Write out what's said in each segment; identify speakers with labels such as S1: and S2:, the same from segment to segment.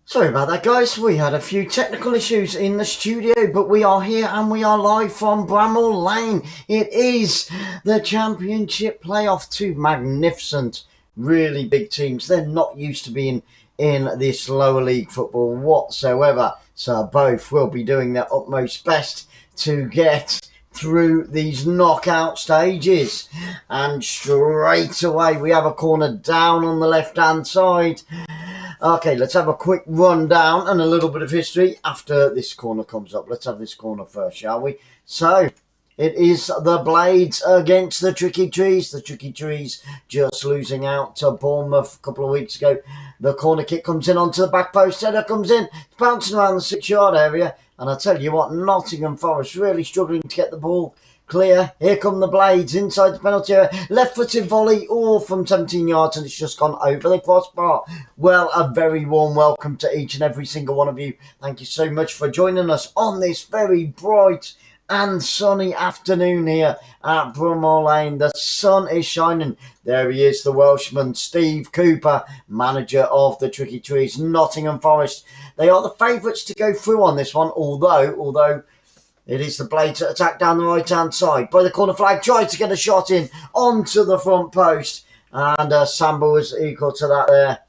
S1: Sorry about that, guys. We had a few technical issues in the studio, but we are here and we are live from Bramall Lane. It is the Championship playoff. Two magnificent, really big teams. They're not used to being in this lower league football whatsoever, so both will be doing their utmost best to get through these knockout stages. And straight away we have a corner down on the left hand side. Okay, let's have a quick rundown and a little bit of history after this corner comes up. Let's have this corner first, shall we? So it is the Blades against the Tricky Trees. The Tricky Trees just losing out to Bournemouth a couple of weeks ago. The corner kick comes in onto the back post. Header comes in, bouncing around the 6-yard area. And I tell you what, Nottingham Forest really struggling to get the ball clear. Here come the Blades inside the penalty area. Left-footed volley, all from 17 yards, and it's just gone over the crossbar. Well, a very warm welcome to each and every single one of you. Thank you so much for joining us on this very bright and sunny afternoon here at Bramall Lane. The sun is shining. There he is, the Welshman, Steve Cooper, manager of the Tricky Trees, Nottingham Forest. They are the favourites to go through on this one, although it is the Blades that attack down the right-hand side. By the corner flag, tried to get a shot in onto the front post. And Samba was equal to that there.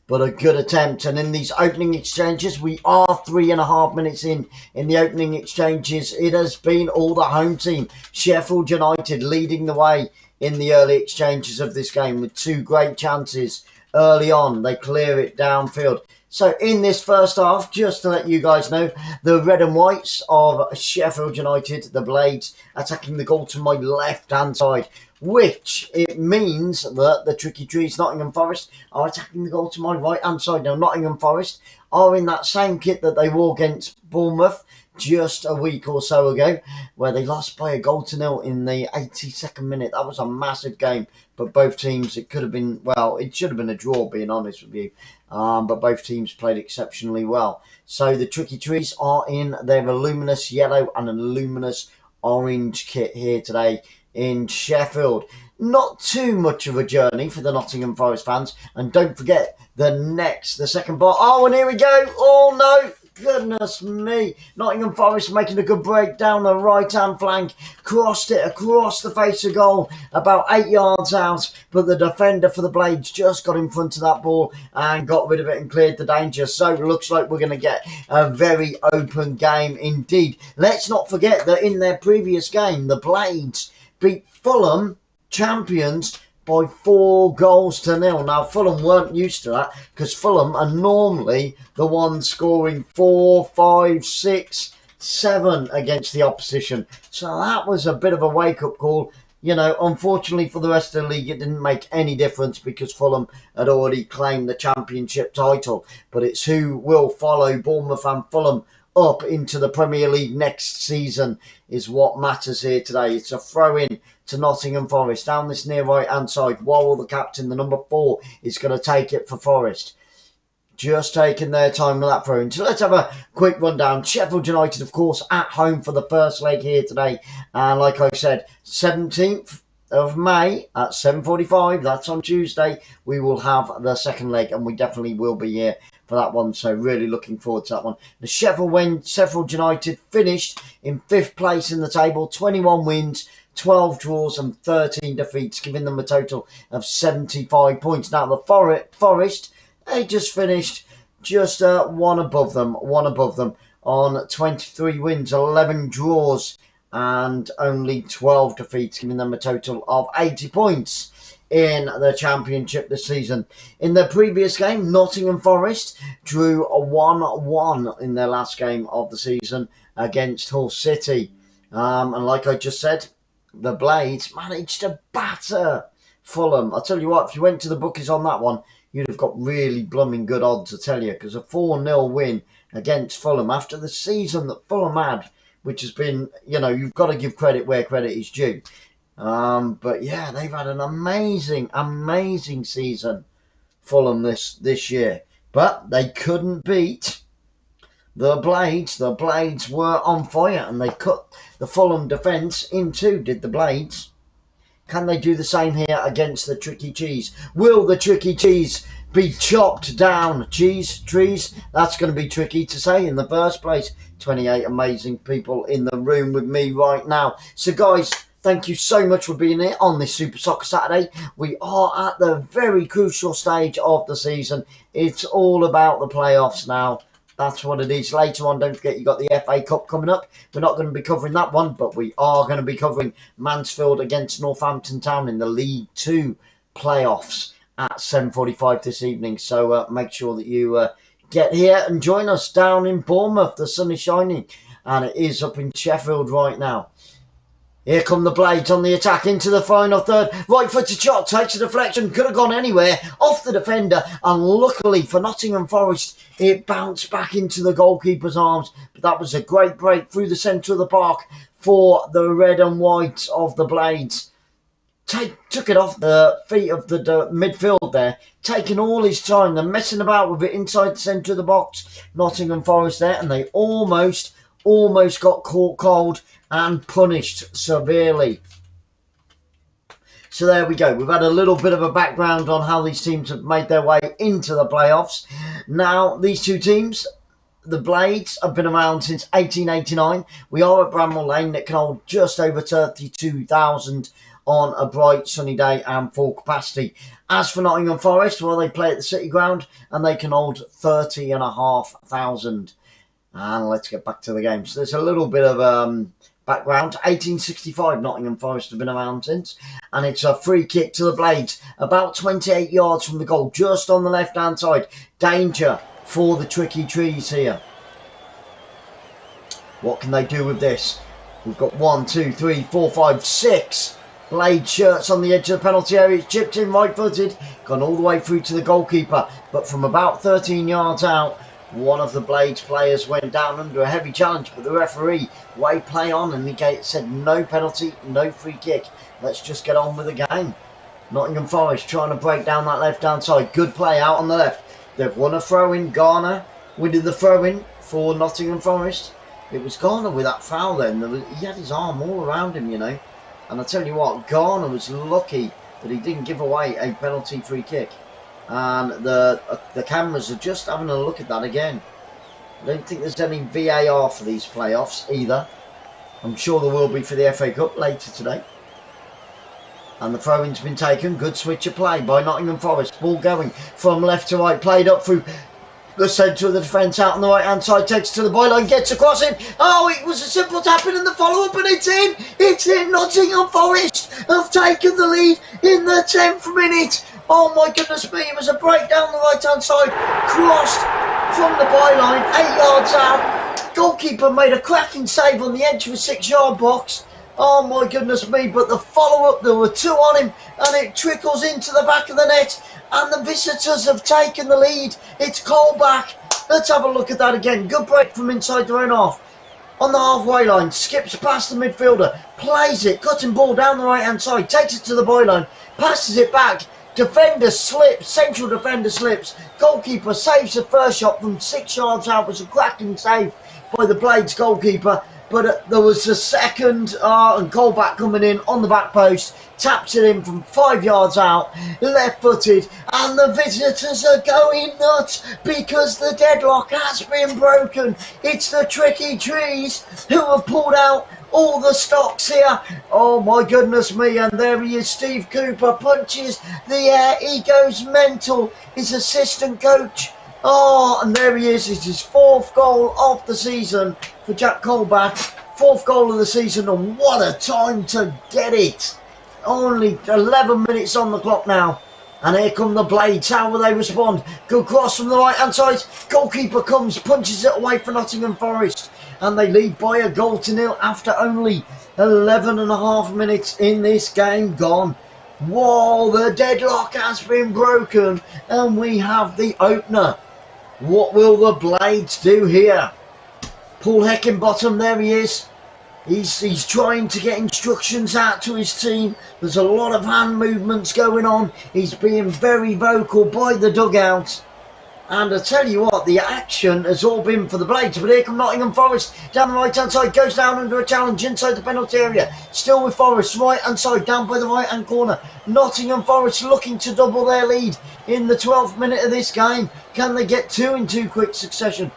S1: But a good attempt. And in these opening exchanges, we are 3.5 minutes in the opening exchanges. It has been all the home team. Sheffield United leading the way in the early exchanges of this game with two great chances early on. They clear it downfield. So in this first half, just to let you guys know, the red and whites of Sheffield United, the Blades, attacking the goal to my left-hand side, which it means that the Tricky Trees, Nottingham Forest, are attacking the goal to my right-hand side. Now, Nottingham Forest are in that same kit that they wore against Bournemouth just a week or so ago, where they lost by 1-0 in the 82nd minute. That was a massive game, but both teams, it could have been, well, it should have been a draw, being honest with you. But both teams played exceptionally well. So the Tricky Trees are in their luminous yellow and a luminous orange kit here today in Sheffield. Not too much of a journey for the Nottingham Forest fans. And don't forget, the second ball. Oh, and here we go. Oh, no. Goodness me. Nottingham Forest making a good break down the right-hand flank. Crossed it across the face of goal, about 8 yards out. But the defender for the Blades just got in front of that ball and got rid of it and cleared the danger. So it looks like we're going to get a very open game indeed. Let's not forget that in their previous game, the Blades beat Fulham, champions, by 4-0. Now, Fulham weren't used to that because Fulham are normally the ones scoring 4, 5, 6, 7 against the opposition. So that was a bit of a wake-up call. You know, unfortunately for the rest of the league, it didn't make any difference because Fulham had already claimed the championship title. But it's who will follow Bournemouth and Fulham up into the Premier League next season is what matters here today. It's a throw-in to Nottingham Forest down this near right-hand side. Worrell, the captain, the number 4, is going to take it for Forest. Just taking their time with that throw-in. So let's have a quick rundown. Sheffield United, of course, at home for the first leg here today. And like I said, 17th of May at 7:45, that's on Tuesday, we will have the second leg, and we definitely will be here for that one, so really looking forward to that one. The Sheffield United finished in 5th place in the table, 21 wins, 12 draws and 13 defeats, giving them a total of 75 points. Now the Forest, they just finished just one above them on 23 wins, 11 draws and only 12 defeats, giving them a total of 80 points in the Championship this season. In their previous game, Nottingham Forest drew a 1-1 in their last game of the season against Hull City. And like I just said, the Blades managed to batter Fulham. I'll tell you what, if you went to the bookies on that one, you'd have got really blooming good odds, I tell you, because a 4-0 win against Fulham after the season that Fulham had, which has been, you know, you've got to give credit where credit is due. But yeah, they've had an amazing season, Fulham, this year. But they couldn't beat the Blades. The Blades were on fire and they cut the Fulham defence in two, did the Blades. Can they do the same here against the Tricky Cheese? Will the Tricky Cheese be chopped down? Cheese, trees, that's going to be tricky to say in the first place. 28 amazing people in the room with me right now. So guys, thank you so much for being here on this Super Soccer Saturday. We are at the very crucial stage of the season. It's all about the playoffs now. That's what it is. Later on, don't forget, you got the FA Cup coming up. We're not going to be covering that one, but we are going to be covering Mansfield against Northampton Town in the League 2 playoffs at 7:45 this evening. So make sure that you get here and join us down in Bournemouth. The sun is shining, and it is up in Sheffield right now. Here come the Blades on the attack into the final third. Right-footed shot, takes a deflection, could have gone anywhere, off the defender, and luckily for Nottingham Forest, it bounced back into the goalkeeper's arms. But that was a great break through the centre of the park for the red and white of the Blades. Took it off the feet of the midfield there, taking all his time. They're messing about with it inside the centre of the box, Nottingham Forest there, and they almost got caught cold and punished severely. So there we go. We've had a little bit of a background on how these teams have made their way into the playoffs. Now, these two teams, the Blades, have been around since 1889. We are at Bramall Lane that can hold just over 32,000 on a bright sunny day and full capacity. As for Nottingham Forest, well, they play at the City Ground and they can hold 30,500. And let's get back to the game. So there's a little bit of background. 1865 Nottingham Forest have been around since. And it's a free kick to the Blades. About 28 yards from the goal. Just on the left-hand side. Danger for the Tricky Trees here. What can they do with this? We've got 1, 2, 3, 4, 5, 6 Blade shirts on the edge of the penalty area. It's chipped in right-footed. Gone all the way through to the goalkeeper. But from about 13 yards out, one of the Blades players went down under a heavy challenge, but the referee, way play on, and he said no penalty, no free kick. Let's just get on with the game. Nottingham Forest trying to break down that left-hand side. Good play out on the left. They've won a throw-in. Garner winning the throw-in for Nottingham Forest. It was Garner with that foul then. He had his arm all around him, you know. And I tell you what, Garner was lucky that he didn't give away a penalty free kick. And the cameras are just having a look at that again. I don't think there's any VAR for these playoffs either. I'm sure there will be for the FA Cup later today. And the throw-in's been taken. Good switch of play by Nottingham Forest. Ball going from left to right. Played up through the centre of the defence out on the right-hand side. Takes to the byline. Gets across it. Oh, it was a simple tap-in in the follow-up, and it's in. It's in. Nottingham Forest have taken the lead in the 10th minute. Oh my goodness me, it was a break down the right-hand side, crossed from the byline, 8 yards out. Goalkeeper made a cracking save on the edge of a 6-yard box. Oh my goodness me, but the follow-up, there were 2 on him, and it trickles into the back of the net, and the visitors have taken the lead. It's Colback. Let's have a look at that again. Good break from inside their own half. On the halfway line, skips past the midfielder, plays it, cutting ball down the right-hand side, takes it to the byline, passes it back. Defender slips, central defender slips, goalkeeper saves the first shot from 6 yards out. Was a cracking save by the Blades goalkeeper, but there was a second and Colback coming in on the back post, taps it in from 5 yards out, left-footed, and the visitors are going nuts because the deadlock has been broken. It's the Tricky Trees who have pulled out all the stocks here. Oh my goodness me, and there he is. Steve Cooper punches the air. He goes mental. His assistant coach. Oh, and there he is. It's his 4th goal of the season for Jack Colback. 4th goal of the season, and what a time to get it. Only 11 minutes on the clock now. And here come the Blades. How will they respond? Good cross from the right-hand side. Goalkeeper comes, punches it away for Nottingham Forest. And they lead by a 0-0 after only 11.5 minutes in this game gone. Whoa, the deadlock has been broken. And we have the opener. What will the Blades do here? Paul Heckingbottom, there he is. He's trying to get instructions out to his team. There's a lot of hand movements going on. He's being very vocal by the dugout. And I tell you what, the action has all been for the Blades. But here come Nottingham Forest down the right-hand side. Goes down under a challenge inside the penalty area. Still with Forest, right-hand side, down by the right-hand corner. Nottingham Forest looking to double their lead in the 12th minute of this game. Can they get two in two quick succession?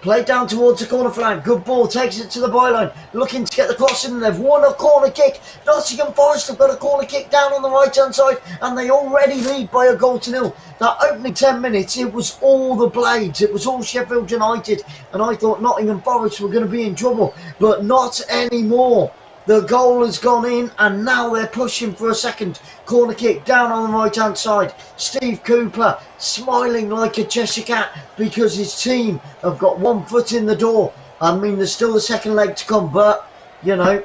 S1: Played down towards the corner flag. Good ball. Takes it to the byline. Looking to get the cross in. They've won a corner kick. Nottingham Forest have got a corner kick down on the right-hand side. And they already lead by a goal to nil. That opening 10 minutes, it was all the Blades. It was all Sheffield United. And I thought Nottingham Forest were going to be in trouble. But not anymore. The goal has gone in, and now they're pushing for a second corner kick down on the right-hand side. Steve Cooper smiling like a Cheshire cat because his team have got one foot in the door. I mean, there's still the second leg to come, but, you know,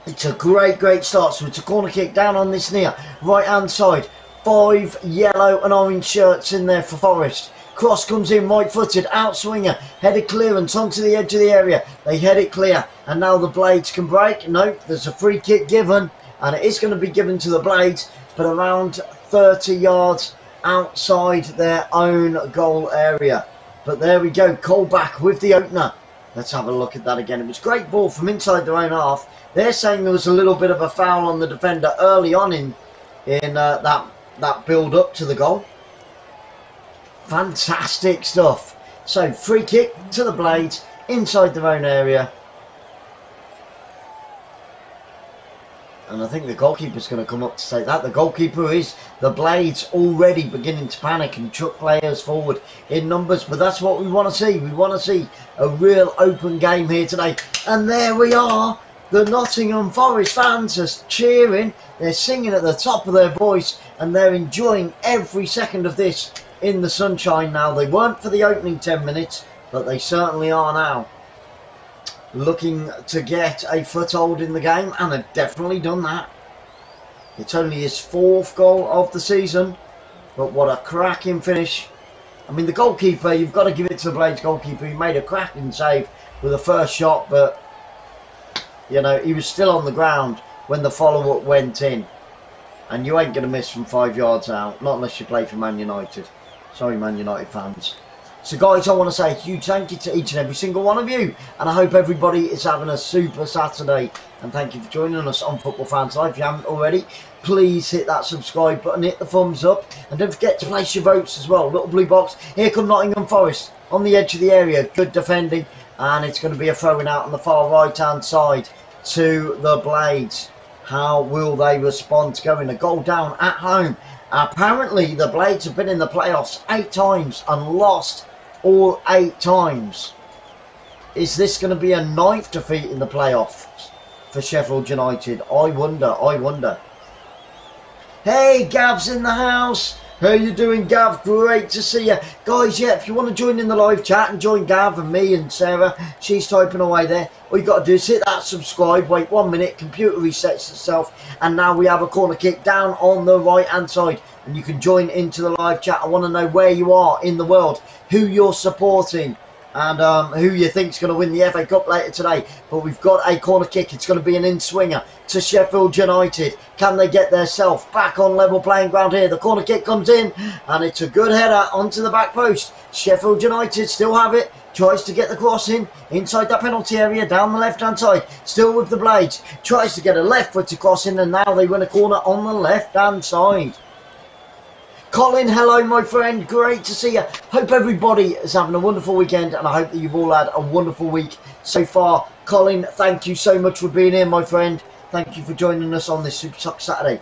S1: it's a great start. So it's a corner kick down on this near right-hand side. 5 yellow and orange shirts in there for Forest. Cross comes in right-footed, outswinger, headed clearance onto the edge of the area. They head it clear, and now the Blades can break. Nope, there's a free kick given, and it is going to be given to the Blades, but around 30 yards outside their own goal area. But there we go, Colback with the opener. Let's have a look at that again. It was great ball from inside their own half. They're saying there was a little bit of a foul on the defender early on in that build-up to the goal. Fantastic stuff. So free kick to the Blades inside their own area, and I think the goalkeeper's going to come up to take that. The goalkeeper is the Blades already beginning to panic and chuck players forward in numbers, but that's what we want to see. We want to see a real open game here today, and there we are. The Nottingham Forest fans are cheering, they're singing at the top of their voice, and they're enjoying every second of this in the sunshine now. They weren't for the opening 10 minutes, but they certainly are now. Looking to get a foothold in the game, and they've definitely done that. It's only his 4th goal of the season, but what a cracking finish. I mean, the goalkeeper, you've got to give it to the Blades goalkeeper. He made a cracking save with the first shot, but, you know, he was still on the ground when the follow-up went in. And you ain't going to miss from 5 yards out, not unless you play for Man United. Sorry, Man United fans. So, guys, I want to say a huge thank you to each and every single one of you. And I hope everybody is having a super Saturday. And thank you for joining us on Football Fans Live. If you haven't already, please hit that subscribe button, hit the thumbs up. And don't forget to place your votes as well. Little blue box. Here come Nottingham Forest on the edge of the area. Good defending. And it's going to be a throwing out on the far right-hand side to the Blades. How will they respond to going a goal down at home? Apparently, the Blades have been in the playoffs 8 times and lost all 8 times. Is this going to be a 9th defeat in the playoffs for Sheffield United? I wonder. Hey, Gav's in the house. How you doing, Gav? Great to see you. Guys, yeah, if you want to join in the live chat and join Gav and me and Sarah, she's typing away there. All you got to do is hit that subscribe, wait 1 minute, computer resets itself, and now we have a corner kick down on the right-hand side. And you can join into the live chat. I want to know where you are in the world, who you're supporting, and who you think's going to win the FA Cup later today. But we've got a corner kick. It's going to be an in-swinger to Sheffield United. Can they get themselves back on level playing ground here? The corner kick comes in, and it's a good header onto the back post. Sheffield United still have it. Tries to get the cross in inside that penalty area down the left-hand side. Still with the Blades. Tries to get a left-footed cross in, and now they win a corner on the left-hand side. Colin, hello my friend, great to see you. Hope everybody is having a wonderful weekend, and I hope that you've all had a wonderful week so far. Colin, thank you so much for being here, my friend. Thank you for joining us on this Super Sock Saturday.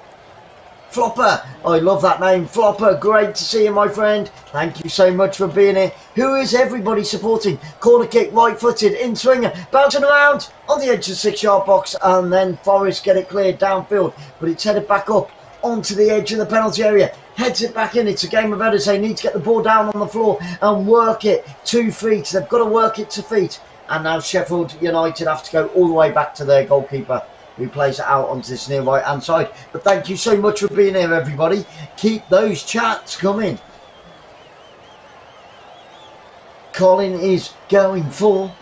S1: Flopper, I love that name, Flopper, great to see you, my friend. Thank you so much for being here. Who is everybody supporting? Corner kick, right-footed, in-swinger, bouncing around on the edge of the 6-yard box, and then Forest get it cleared downfield, but it's headed back up onto the edge of the penalty area. Heads it back in. It's a game of edits. They need to get the ball down on the floor and work it to feet. They've got to work it to feet. And now Sheffield United have to go all the way back to their goalkeeper, who plays it out onto this near right hand side. But thank you so much for being here, everybody. Keep those chats coming. Colin is going for...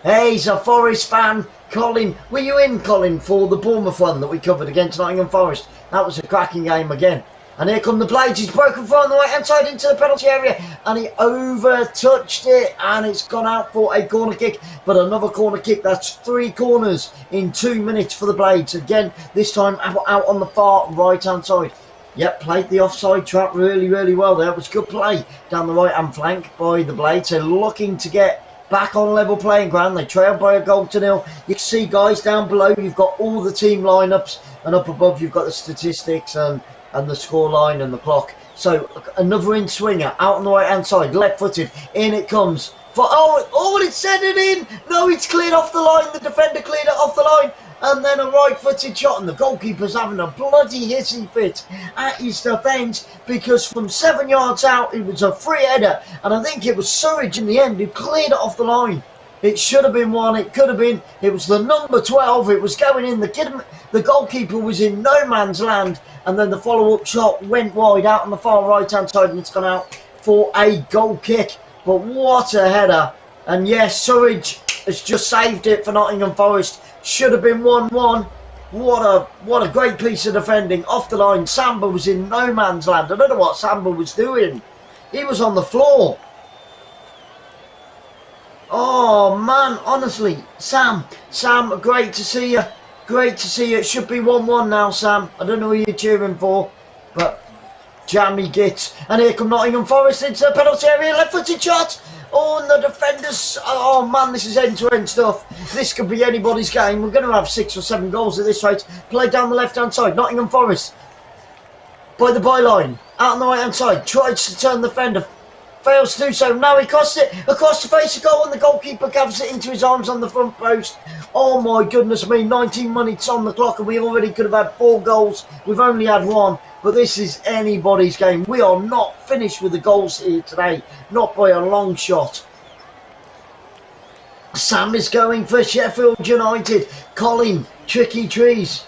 S1: Hey, he's a Forest fan. Colin, were you in, Colin, for the Bournemouth one that we covered against Nottingham Forest? That was a cracking game again. And here come the Blades. He's broken through on the right hand side into the penalty area, and he over touched it, and it's gone out for a corner kick. But another corner kick. That's 3 corners in 2 minutes for the Blades. Again, this time out on the far right hand side. Yep, played the offside trap really, really well there. It was good play down the right hand flank by the Blades. They're looking to get back on level playing ground. They trailed by 1-0. You can see, guys, down below you've got all the team lineups, and up above you've got the statistics and the score line and the clock. So another in swinger out on the right hand side, left footed, in it comes for it's sent it in. No, it's cleared off the line. The defender cleared it off the line, and then a right footed shot, and the goalkeeper's having a bloody hissy fit at his defence, because from 7 yards out it was a free header, and I think it was 𝓳𝓸𝓷𝓲𝓷𝓰 in the end who cleared it off the line. It should have been one, it could have been. It was the number 12, it was going in. The goalkeeper was in no man's land, and then the follow-up shot went wide out on the far right-hand side, and it's gone out for a goal kick. But what a header. And yes, 𝓳𝓸𝓷𝓲𝓷𝓰 has just saved it for Nottingham Forest. Should have been 1-1. What a great piece of defending. Off the line, Samba was in no man's land. I don't know what Samba was doing. He was on the floor. Oh man, honestly, Sam, great to see you. Great to see you. It should be 1-1 now, Sam. I don't know who you're cheering for, but jammy gits. And here come Nottingham Forest into the penalty area. Left-footed shot. Oh, and the defenders. Oh man, this is end-to-end stuff. This could be anybody's game. We're going to have 6 or 7 goals at this rate. Played down the left-hand side. Nottingham Forest by the byline. Out on the right-hand side. Tries to turn the defender. Fails to do so. Now he costs it across the face of goal, and the goalkeeper gathers it into his arms on the front post. Oh my goodness me, 19 minutes on the clock, and we already could have had 4 goals. We've only had 1, but this is anybody's game. We are not finished with the goals here today, not by a long shot. Sam is going for Sheffield United. Colin, Tricky Trees.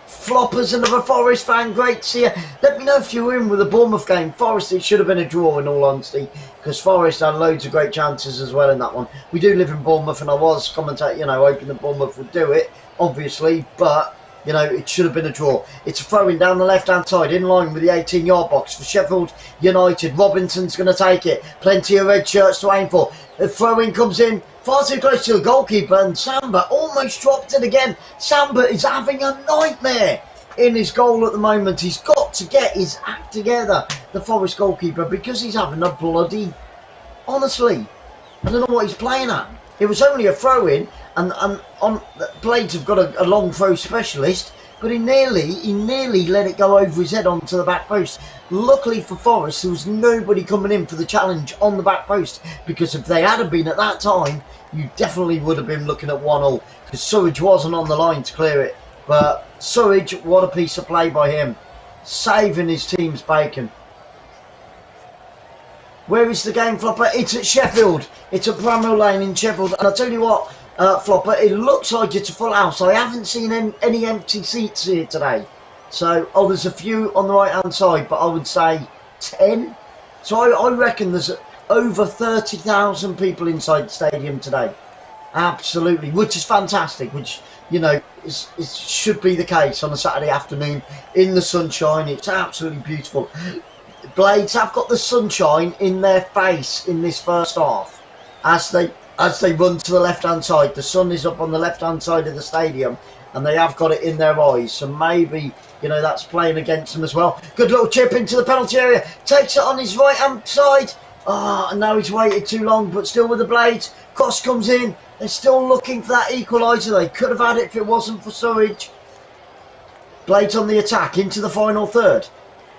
S1: Floppers, another Forest fan, great to see you. Let me know if you were in with the Bournemouth game. Forest, it should have been a draw in all honesty, because Forest had loads of great chances as well in that one. We do live in Bournemouth, and I was commentating, hoping that Bournemouth would do it, obviously, but it should have been a draw. It's a throw-in down the left-hand side, in line with the 18-yard box for Sheffield United. Robinson's going to take it. Plenty of red shirts to aim for. The throw-in comes in far too close to the goalkeeper, and Samba almost dropped it again. Samba is having a nightmare in his goal at the moment. He's got to get his act together, the Forest goalkeeper, because he's having a bloody... Honestly, I don't know what he's playing at. It was only a throw-in, and on the Blades have got a long throw specialist, but he nearly let it go over his head onto the back post. Luckily for Forest, there was nobody coming in for the challenge on the back post, because if they had been at that time, you definitely would have been looking at 1-0, because 𝓳𝓸𝓷𝓲𝓷𝓰 wasn't on the line to clear it. But 𝓳𝓸𝓷𝓲𝓷𝓰, what a piece of play by him, saving his team's bacon. Where is the game, Flopper? It's at Sheffield. It's at Bramall Lane in Sheffield. And I'll tell you what, Flopper, it looks like it's a full house. I haven't seen any empty seats here today. So, there's a few on the right-hand side, but I would say 10. So I reckon there's over 30,000 people inside the stadium today. Absolutely, which is fantastic, which, it should be the case on a Saturday afternoon in the sunshine. It's absolutely beautiful. Blades have got the sunshine in their face in this first half as they run to the left hand side. The sun is up on the left hand side of the stadium, and they have got it in their eyes, so maybe that's playing against them as well. Good little chip into the penalty area, takes it on his right hand side. And now he's waited too long, but still with the Blades. Cross comes in. They're still looking for that equaliser. They could have had it if it wasn't for 𝓳𝓸𝓷𝓲𝓷𝓰. Blades on the attack into the final third.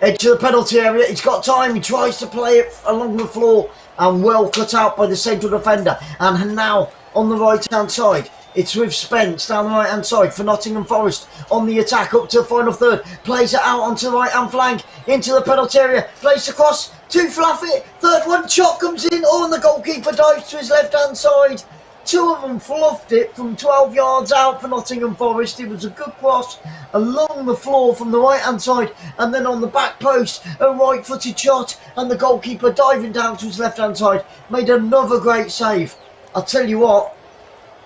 S1: Edge of the penalty area. He's got time. He tries to play it along the floor, and well cut out by the central defender. And now on the right hand side, it's with Spence down the right hand side for Nottingham Forest on the attack up to the final third. Plays it out onto the right hand flank into the penalty area. Plays across to Fluff it. Third one, shot comes in. Oh, and the goalkeeper dives to his left hand side. 2 of them fluffed it from 12 yards out for Nottingham Forest. It was a good cross along the floor from the right hand side, and then on the back post a right footed shot, and the goalkeeper diving down to his left hand side made another great save. I'll tell you what,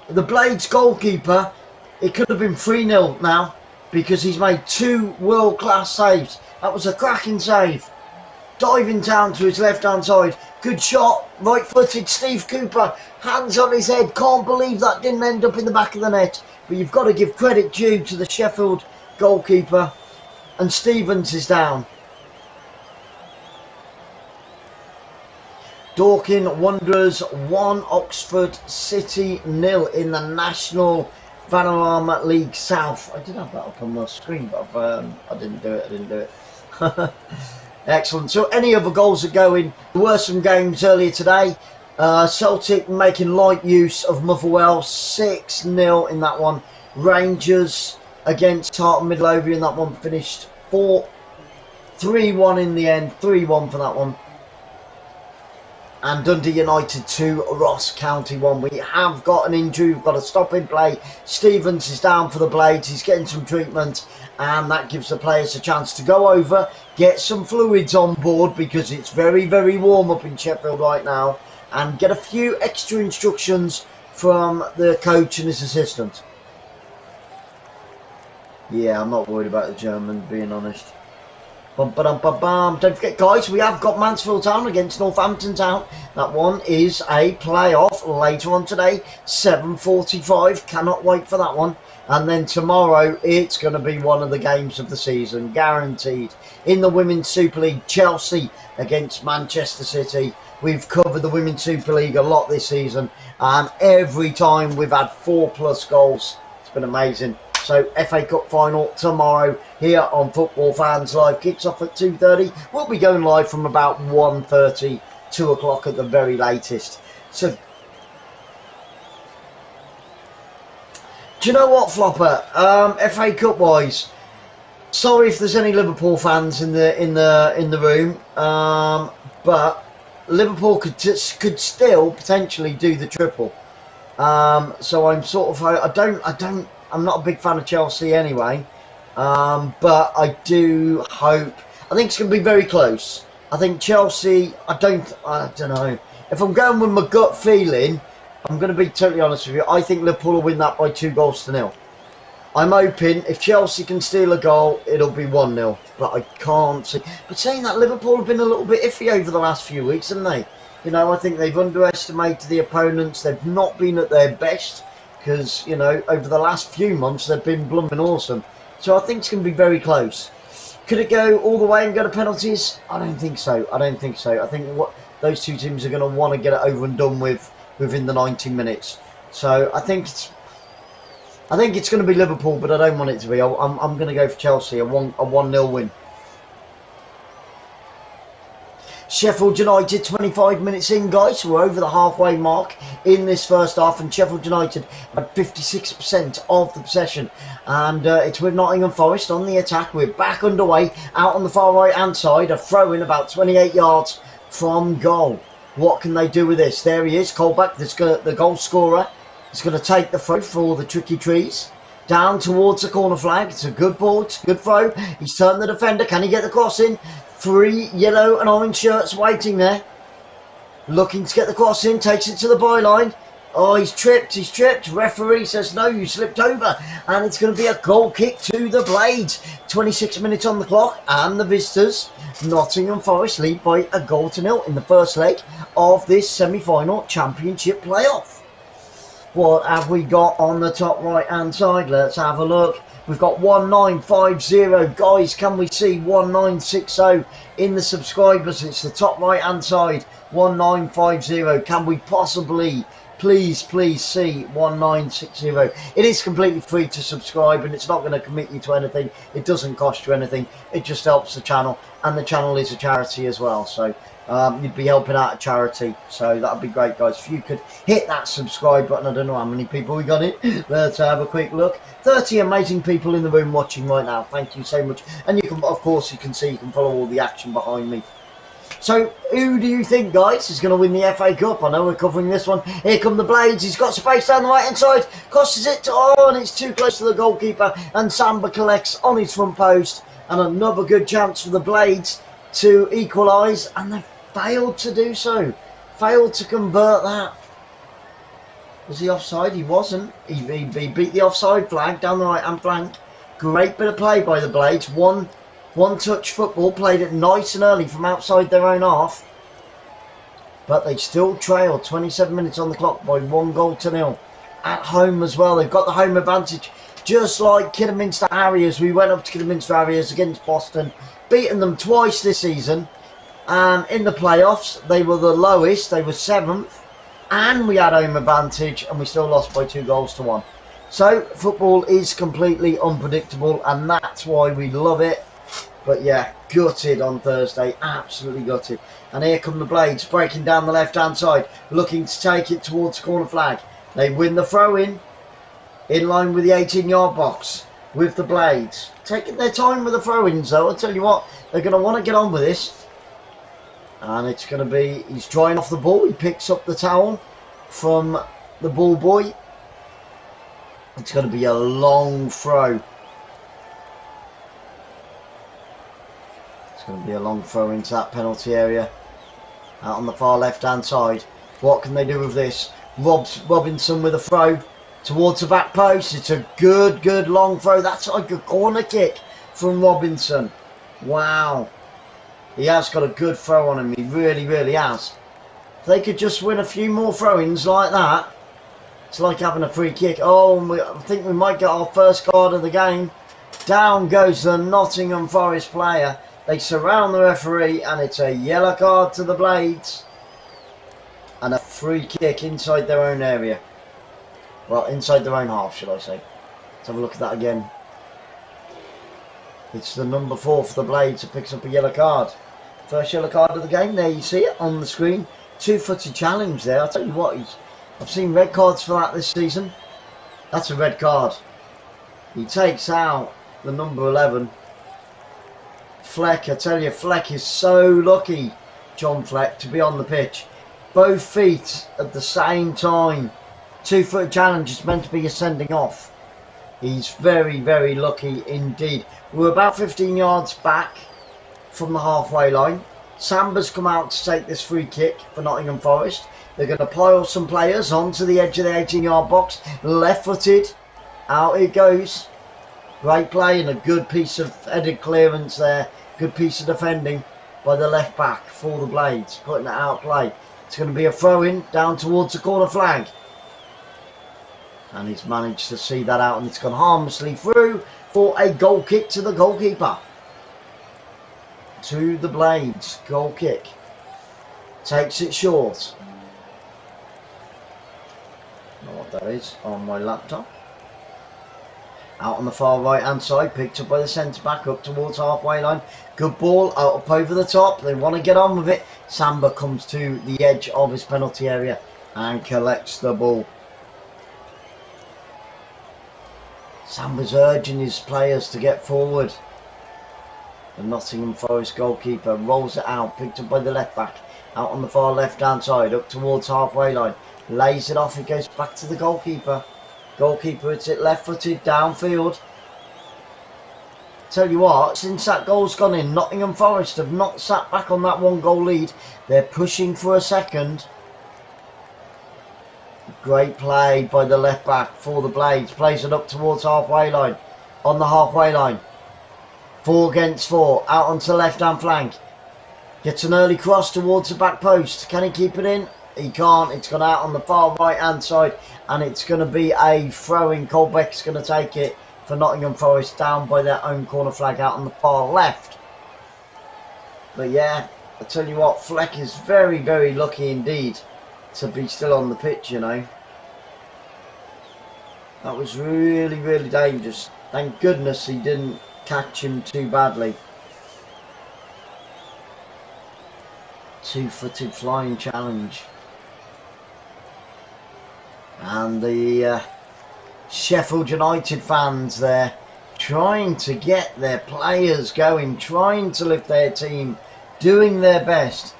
S1: the Blades goalkeeper, it could have been 3-0 now, because he's made 2 world class saves, That was a cracking save. Diving down to his left-hand side. Good shot. Right-footed Steve Cooper. Hands on his head. Can't believe that didn't end up in the back of the net. But you've got to give credit due to the Sheffield goalkeeper. And Stevens is down. Dorking Wanderers 1, Oxford City 0 in the National Panorama League South. I did have that up on my screen, but I didn't do it. Excellent. So any other goals that go in? There were some games earlier today. Celtic making light use of Motherwell, 6-0 in that one. Rangers against Tartan Midlothian in that one finished 3-1 in the end. 3-1 for that one. And Dundee United 2, Ross County 1. We have got an injury. We've got a stop in play. Stevens is down for the Blades. He's getting some treatment. And that gives the players a chance to go over, get some fluids on board because it's very, very warm up in Sheffield right now. And get a few extra instructions from the coach and his assistant. Yeah, I'm not worried about the German, being honest. Don't forget, guys, we have got Mansfield Town against Northampton Town. That one is a playoff later on today, 7:45. Cannot wait for that one. And then tomorrow, it's going to be one of the games of the season, guaranteed. In the Women's Super League, Chelsea against Manchester City. We've covered the Women's Super League a lot this season. And every time we've had 4+ goals. It's been amazing. So FA Cup final tomorrow here on Football Fans Live. Kicks off at 2:30. We'll be going live from about 1:30, 2 o'clock at the very latest. So, do you know what, Flopper? FA Cup wise, sorry if there's any Liverpool fans in the room, but Liverpool could still potentially do the triple. So I'm sort of I'm not a big fan of Chelsea anyway, but I do hope. I think it's going to be very close. I think Chelsea. I don't know. If I'm going with my gut feeling, I'm going to be totally honest with you. I think Liverpool will win that by 2-0. I'm hoping if Chelsea can steal a goal, it'll be 1-0. But I can't see. But saying that, Liverpool have been a little bit iffy over the last few weeks, haven't they? You know, I think they've underestimated the opponents. They've not been at their best. Because, you know, over the last few months, they've been blooming awesome. So I think it's going to be very close. Could it go all the way and go to penalties? I don't think so. I think those two teams are going to want to get it over and done with within the 90 minutes. So I think it's going to be Liverpool, but I don't want it to be. I'm going to go for Chelsea, a 1-0 win. Sheffield United, 25 minutes in, guys. So we're over the halfway mark in this first half, and Sheffield United had 56% of the possession. And it's with Nottingham Forest on the attack. We're back underway out on the far right hand side. A throw in about 28 yards from goal. What can they do with this? There he is, Colback, the goal scorer. He's going to take the throw for the tricky trees. Down towards the corner flag. It's a good ball. It's a good throw. He's turned the defender. Can he get the cross in? 3 yellow and orange shirts waiting there. Looking to get the cross in. Takes it to the byline. Oh, he's tripped. Referee says, no, you slipped over. And it's going to be a goal kick to the Blades. 26 minutes on the clock. And the visitors, Nottingham Forest, lead by 1-0 in the first leg of this semi-final championship playoff. What have we got on the top right hand side? Let's have a look. We've got 1950. Guys, can we see 1960 in the subscribers? It's the top right hand side. 1950. Can we possibly please see 1960? It is completely free to subscribe, and it's not going to commit you to anything. It doesn't cost you anything. It just helps the channel, and the channel is a charity as well. So you'd be helping out a charity, so that'd be great, guys. If you could hit that subscribe button. I don't know how many people we got in. Let's have a quick look. 30 amazing people in the room watching right now. Thank you so much. And you can, of course, you can follow all the action behind me. So, who do you think, guys, is going to win the FA Cup? I know we're covering this one. Here come the Blades. He's got space down the right-hand side. Crosses it. Oh, and it's too close to the goalkeeper. And Samba collects on his front post. And another good chance for the Blades to equalise. And they failed to do so. Failed to convert that. Was he offside? He wasn't. He beat the offside flag down the right-hand flank. Great bit of play by the Blades. 1 One-touch football, played it nice and early from outside their own half. But they still trail 27 minutes on the clock by 1-0. At home as well, they've got the home advantage. Just like Kidderminster Harriers, we went up to Kidderminster Harriers against Boston, beaten them twice this season. And in the playoffs, they were the lowest, they were 7th. And we had home advantage, and we still lost by 2-1. So, football is completely unpredictable, and that's why we love it. But yeah, gutted on Thursday, absolutely gutted. And here come the Blades, breaking down the left-hand side, looking to take it towards the corner flag. They win the throw-in line with the 18-yard box, with the Blades. Taking their time with the throw-ins, though. I'll tell you what, they're going to want to get on with this. And it's going to be, he's drying off the ball. He picks up the towel from the ball boy. It's going to be a long throw. It's going to be a long throw into that penalty area. Out on the far left-hand side. What can they do with this? Robinson with a throw towards the back post. It's a good long throw. That's like a corner kick from Robinson. Wow. He has got a good throw on him. He really has. If they could just win a few more throw-ins like that, it's like having a free kick. Oh, I think we might get our first card of the game. Down goes the Nottingham Forest player. They surround the referee, and it's a yellow card to the Blades. And a free kick inside their own area. Well, inside their own half, should I say. Let's have a look at that again. It's the number 4 for the Blades who picks up a yellow card. First yellow card of the game. There you see it on the screen. 2-footed challenge there. I'll tell you what, I've seen red cards for that this season. That's a red card. He takes out the number 11. Fleck, I tell you, Fleck is so lucky, John Fleck, to be on the pitch. Both feet at the same time. 2-foot challenge is meant to be a sending off. He's very lucky indeed. We're about 15 yards back from the halfway line. Samba's come out to take this free kick for Nottingham Forest. They're going to pile some players onto the edge of the 18-yard box. Left-footed. Out it goes. Great play and a good piece of headed clearance there. Good piece of defending by the left back for the Blades. Putting it out play. It's going to be a throw-in down towards the corner flag. And he's managed to see that out, and it's gone harmlessly through for a goal kick to the goalkeeper. To the Blades. Goal kick. Takes it short. I don't know what that is on my laptop. Out on the far right hand side, picked up by the centre back up towards halfway line. Good ball out up over the top. They want to get on with it. Samba comes to the edge of his penalty area and collects the ball. Samba's urging his players to get forward. The Nottingham Forest goalkeeper rolls it out, picked up by the left back. Out on the far left hand side, up towards halfway line. Lays it off, it goes back to the goalkeeper. Goalkeeper hits it left footed downfield. Tell you what, since that goal's gone in, Nottingham Forest have not sat back on that 1-goal lead. They're pushing for a second. Great play by the left back for the Blades. Plays it up towards halfway line. On the halfway line. 4 against 4. Out onto the left hand flank. Gets an early cross towards the back post. Can he keep it in? He can't. It's gone out on the far right hand side. And it's going to be a throw-in. Colbeck's going to take it for Nottingham Forest down by their own corner flag out on the far left. But yeah, I tell you what, Fleck is very lucky indeed to be still on the pitch, you know. That was really dangerous. Thank goodness he didn't catch him too badly. 2-footed flying challenge. And the Sheffield United fans there trying to get their players going, trying to lift their team, doing their best.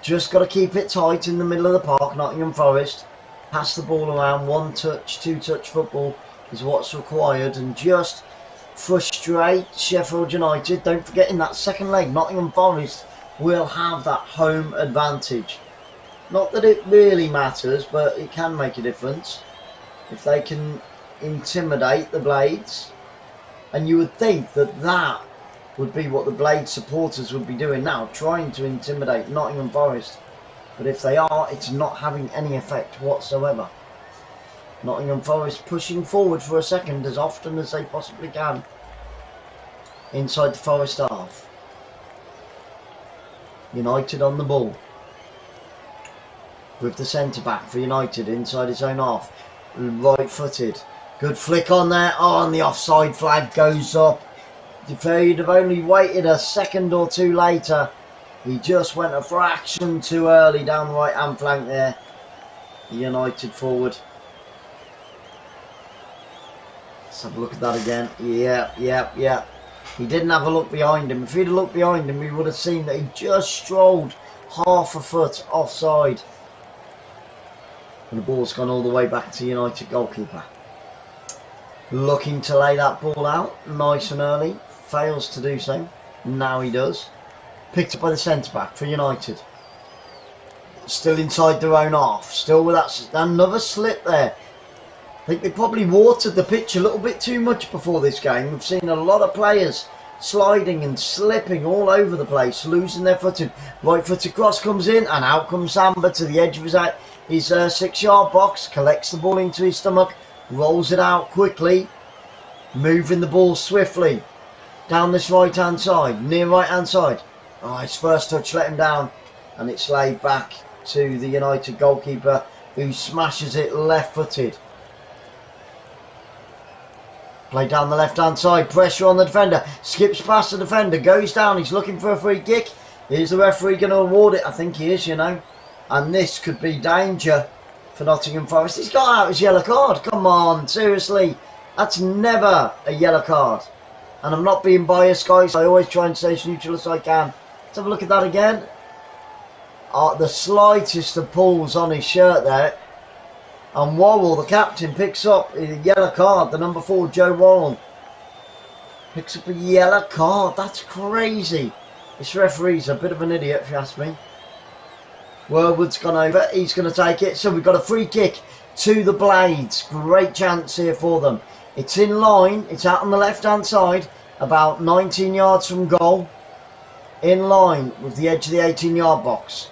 S1: Just got to keep it tight in the middle of the park, Nottingham Forest. Pass the ball around, 1-touch, 2-touch football is what's required, and just frustrate Sheffield United. Don't forget, in that second leg, Nottingham Forest will have that home advantage. Not that it really matters, but it can make a difference if they can intimidate the Blades. And you would think that that would be what the Blade supporters would be doing now, trying to intimidate Nottingham Forest. But if they are, it's not having any effect whatsoever. Nottingham Forest pushing forward for a second as often as they possibly can inside the Forest half. United on the ball with the centre back for United inside his own half, right footed, good flick on there. Oh, and the offside flag goes up. If he'd have only waited a second or two later, he just went a fraction too early down the right hand flank there. The United forward. Let's have a look at that again. Yeah. He didn't have a look behind him. If he'd have looked behind him, we would have seen that he just strolled half a foot offside. And the ball's gone all the way back to United goalkeeper. Looking to lay that ball out nice and early. Fails to do so. Now he does. Picked up by the centre back for United. Still inside their own half. Still with that another slip there. I think they probably watered the pitch a little bit too much before this game. We've seen a lot of players sliding and slipping all over the place, losing their footing. Right footed cross comes in, and out comes Samba to the edge of his 6-yard box. Collects the ball into his stomach, rolls it out quickly, moving the ball swiftly down this right hand side, near right hand side. Oh, his first touch let him down, and it's laid back to the United goalkeeper, who smashes it left footed. Play down the left hand side, pressure on the defender, skips past the defender, goes down, he's looking for a free kick. Is the referee going to award it? I think he is, you know. And this could be danger for Nottingham Forest. He's got out his yellow card. Come on, seriously. That's never a yellow card. And I'm not being biased, guys. I always try and stay as neutral as I can. Let's have a look at that again. The slightest of pulls on his shirt there. And Worrell, the captain, picks up a yellow card. The number 4, Joe Worrell, picks up a yellow card. That's crazy. This referee's a bit of an idiot, if you ask me. Worwood's gone over. He's going to take it. So we've got a free kick to the Blades. Great chance here for them. It's in line. It's out on the left-hand side, about 19 yards from goal. In line with the edge of the 18-yard box.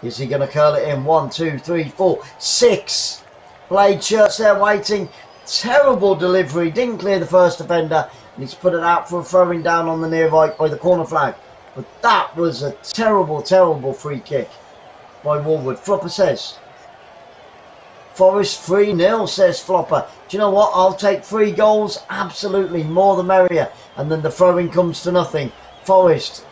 S1: Is he going to curl it in? 1, 2, 3, 4, 6. Blade shirts there waiting. Terrible delivery. Didn't clear the first defender. And he's put it out for a throwing down on the near right by the corner flag. But that was a terrible, terrible free kick by Worwood. Flopper says. Forest 3-0, says Flopper. Do you know what? I'll take 3 goals. Absolutely. More the merrier. And then the throwing comes to nothing. Forest.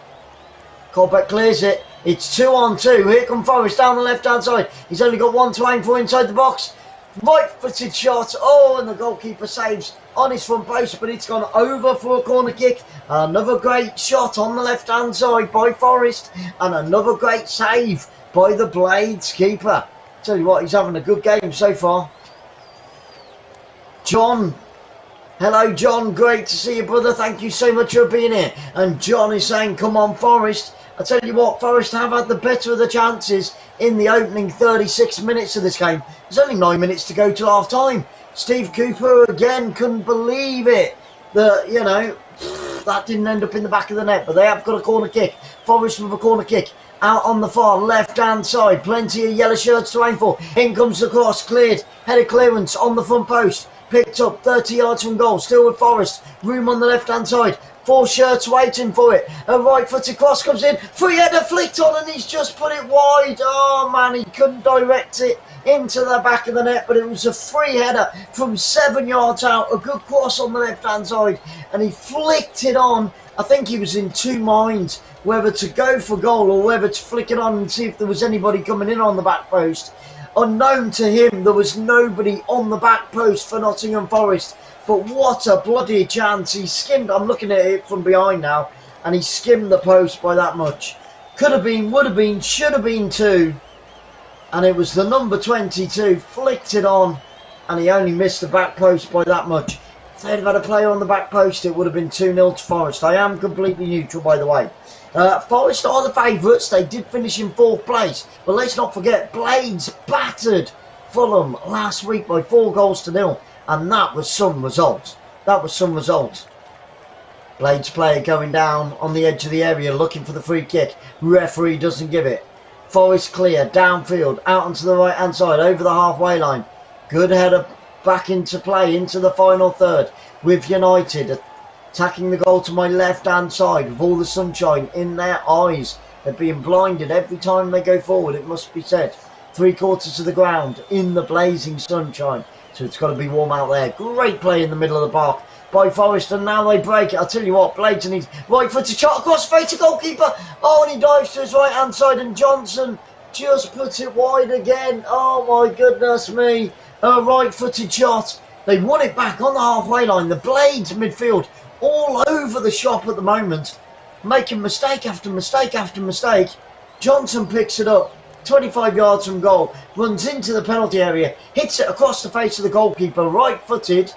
S1: Colbeck clears it. It's 2-on-2. Here come Forest down the left-hand side. He's only got 1 to aim for inside the box. Right-footed shot. Oh, and the goalkeeper saves on his front post, but it's gone over for a corner kick. Another great shot on the left-hand side by Forest, and another great save by the Blades keeper. Tell you what, he's having a good game so far. John. Hello, John. Great to see you, brother. Thank you so much for being here. And John is saying, come on, Forest. I tell you what, Forest have had the better of the chances in the opening 36 minutes of this game. There's only 9 minutes to go till half time. Steve Cooper again couldn't believe it that, you know, that didn't end up in the back of the net. But they have got a corner kick. Forest with a corner kick out on the far left hand side. Plenty of yellow shirts to aim for. In comes the cross, cleared. Headed clearance on the front post. Picked up 30 yards from goal. Still with Forest. Room on the left hand side. 4 shirts waiting for it. A right-footed cross comes in. Free header flicked on, and he's just put it wide. Oh man, he couldn't direct it into the back of the net, but it was a free header from 7 yards out. A good cross on the left-hand side, and he flicked it on. I think he was in 2 minds whether to go for goal or whether to flick it on and see if there was anybody coming in on the back post. Unknown to him, there was nobody on the back post for Nottingham Forest. But what a bloody chance. He skimmed. I'm looking at it from behind now. And he skimmed the post by that much. Could have been, would have been, should have been 2. And it was the number 22. Flicked it on. And he only missed the back post by that much. If they'd have had a player on the back post, it would have been 2-0 to Forest. I am completely neutral, by the way. Forest are the favourites. They did finish in 4th place. But let's not forget, Blades battered Fulham last week by 4 goals to 0. And that was some result. That was some result. Blades player going down on the edge of the area looking for the free kick. Referee doesn't give it. Forest clear, downfield, out onto the right hand side, over the halfway line. Good header back into play, into the final third, with United attacking the goal to my left hand side with all the sunshine in their eyes. They're being blinded every time they go forward, it must be said. 3/4 of the ground in the blazing sunshine, so it's got to be warm out there. Great play in the middle of the park by Forest, and now they break it. I'll tell you what, Blades and his right footed shot across face to goalkeeper. Oh, and he dives to his right hand side, and Johnson just puts it wide again. Oh my goodness me, a right footed shot. They won it back on the halfway line. The Blades midfield all over the shop at the moment, making mistake after mistake after mistake. Johnson picks it up 25 yards from goal, runs into the penalty area, hits it across the face of the goalkeeper, right footed.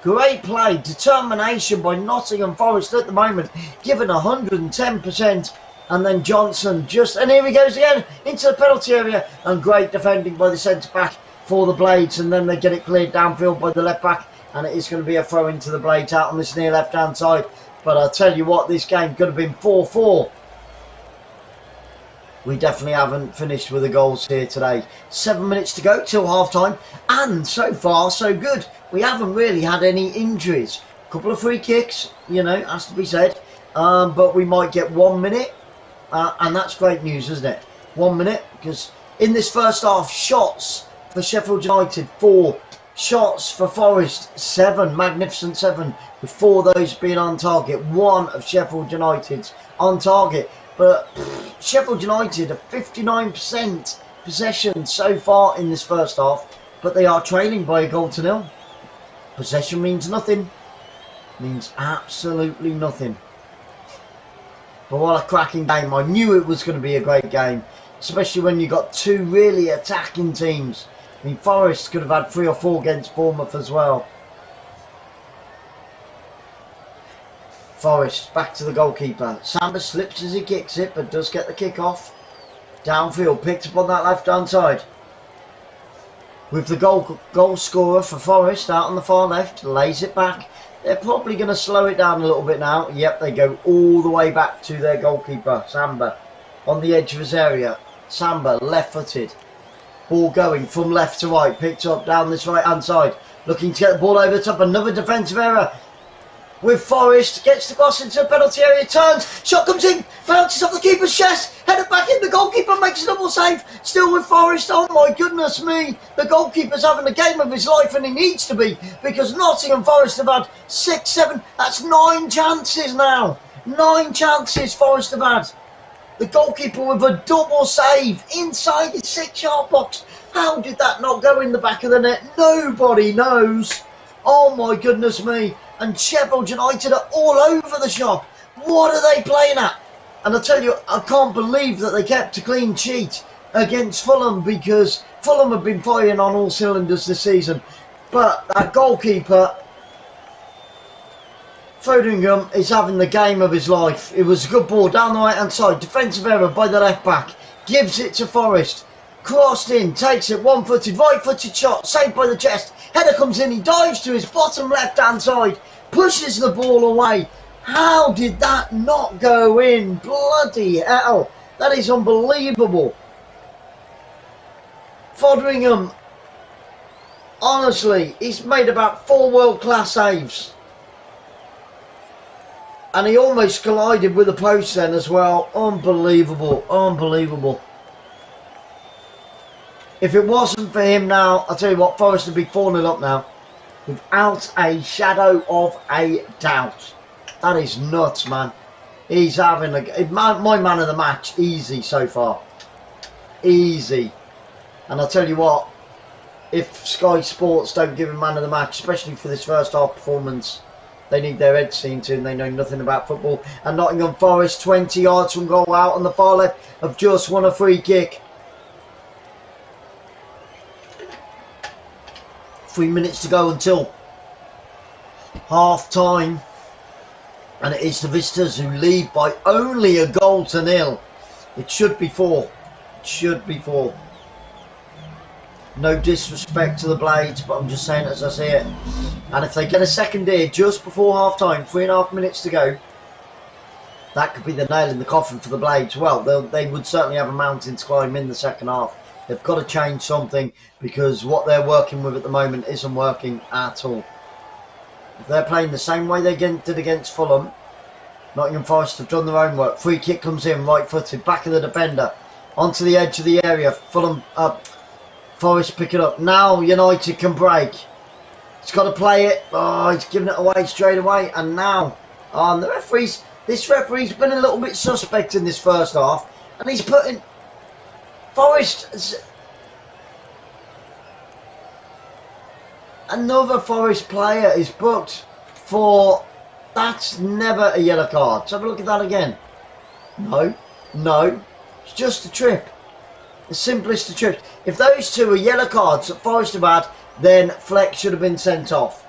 S1: Great play, determination by Nottingham Forest at the moment, given 110%. And then Johnson and here he goes again, into the penalty area, and great defending by the centre-back for the Blades, and then they get it cleared downfield by the left-back, and it is going to be a throw into the Blades out on this near left-hand side. But I'll tell you what, this game could have been 4-4. We definitely haven't finished with the goals here today. 7 minutes to go till half-time, and so far so good. We haven't really had any injuries. A couple of free kicks, you know, has to be said. But we might get 1 minute, and that's great news, isn't it? 1 minute, because in this first half, shots for Sheffield United, 4. Shots for Forest, 7. Magnificent 7, with 4 of those being on target. 1 of Sheffield United's on target. But Sheffield United are 59% possession so far in this first half, but they are trailing by 1-0. Possession means nothing. Means absolutely nothing. But what a cracking game. I knew it was going to be a great game, especially when you got 2 really attacking teams. I mean, Forest could have had 3 or 4 against Bournemouth as well. Forest back to the goalkeeper. Samba slips as he kicks it, but does get the kick off. Downfield, picked up on that left hand side. With the goal scorer for Forest out on the far left, lays it back. They're probably going to slow it down a little bit now. Yep, they go all the way back to their goalkeeper, Samba, on the edge of his area. Samba, left footed. Ball going from left to right, picked up down this right hand side. Looking to get the ball over the top, another defensive error. With Forest, gets the cross into the penalty area, turns, shot comes in, bounces off the keeper's chest, headed back in, the goalkeeper makes a double save, still with Forest. Oh my goodness me, the goalkeeper's having the game of his life, and he needs to be, because Nottingham Forest have had 6, 7, that's 9 chances now. 9 chances Forest have had. The goalkeeper with a double save inside his 6-yard box. How did that not go in the back of the net? Nobody knows. Oh my goodness me. And Sheffield United are all over the shop. What are they playing at? And I tell you, I can't believe that they kept a clean sheet against Fulham, because Fulham have been firing on all cylinders this season. But that goalkeeper, 𝓳𝓸𝓷𝓲𝓷𝓰, is having the game of his life. It was a good ball down the right hand side. Defensive error by the left back. Gives it to Forest. Crossed in, takes it, one-footed, right-footed shot, saved by the chest. Header comes in, he dives to his bottom left-hand side, pushes the ball away. How did that not go in? Bloody hell, that is unbelievable. 𝓳𝓸𝓷𝓲𝓷𝓰, honestly, he's made about 4 world-class saves. And he almost collided with the post then as well. Unbelievable, unbelievable. If it wasn't for him now, I'll tell you what, Forest would be 4-0 up now. Without a shadow of a doubt. That is nuts, man. He's having my man of the match, easy so far. Easy. And I'll tell you what, if Sky Sports don't give him man of the match, especially for this first half performance, they need their heads seen to, and they know nothing about football. And Nottingham Forest, 20 yards from goal out on the far left, have just won a free kick. 3 minutes to go until half time, and it is the visitors who lead by only a 1-0. It should be 4. It should be 4. No disrespect to the Blades, but I'm just saying it as I see it. And if they get a second here just before half time, 3.5 minutes to go, that could be the nail in the coffin for the Blades. Well, they would certainly have a mountain to climb in the second half. They've got to change something because what they're working with at the moment isn't working at all. If they're playing the same way they did against Fulham, Nottingham Forest have done their own work. Free kick comes in, right-footed, back of the defender, onto the edge of the area. Fulham Forest pick it up. Now United can break. He's got to play it. Oh, he's giving it away straight away. And now, the referee's... This referee's been a little bit suspect in this first half. And he's putting... Forest... Another Forest player is booked for... That's never a yellow card. Let's have a look at that again. No. No. It's just a trip. The simplest of trips. If those two are yellow cards that Forest have had, then Fleck should have been sent off.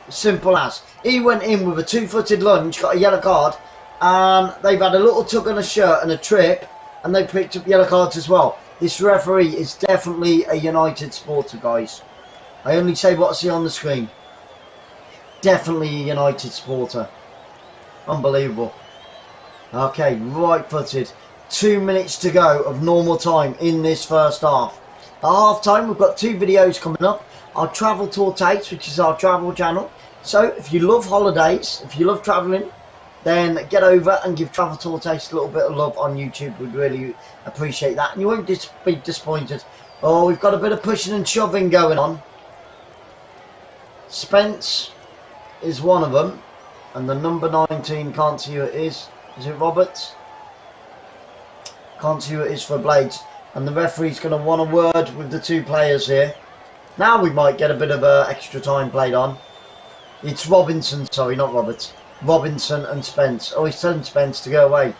S1: Simple as. He went in with a two-footed lunge, got a yellow card, and they've had a little tug on a shirt and a trip, and they picked up yellow cards as well. This referee is definitely a United supporter, guys. I only say what I see on the screen. Definitely a United supporter. Unbelievable. Okay, right-footed. 2 minutes to go of normal time in this first half. At half time, we've got 2 videos coming up. Our travel tour takes, which is our travel channel. So if you love holidays, if you love travelling, then get over and give Travel Tour Taste a little bit of love on YouTube. We'd really appreciate that. And you won't be disappointed. Oh, we've got a bit of pushing and shoving going on. Spence is one of them. And the number 19, can't see who it is. Is it Roberts? Can't see who it is for Blades. And the referee's going to want a word with the 2 players here. Now we might get a bit of extra time played on. It's Robinson, sorry, not Roberts. Robinson and Spence. Oh, he's telling Spence to go away.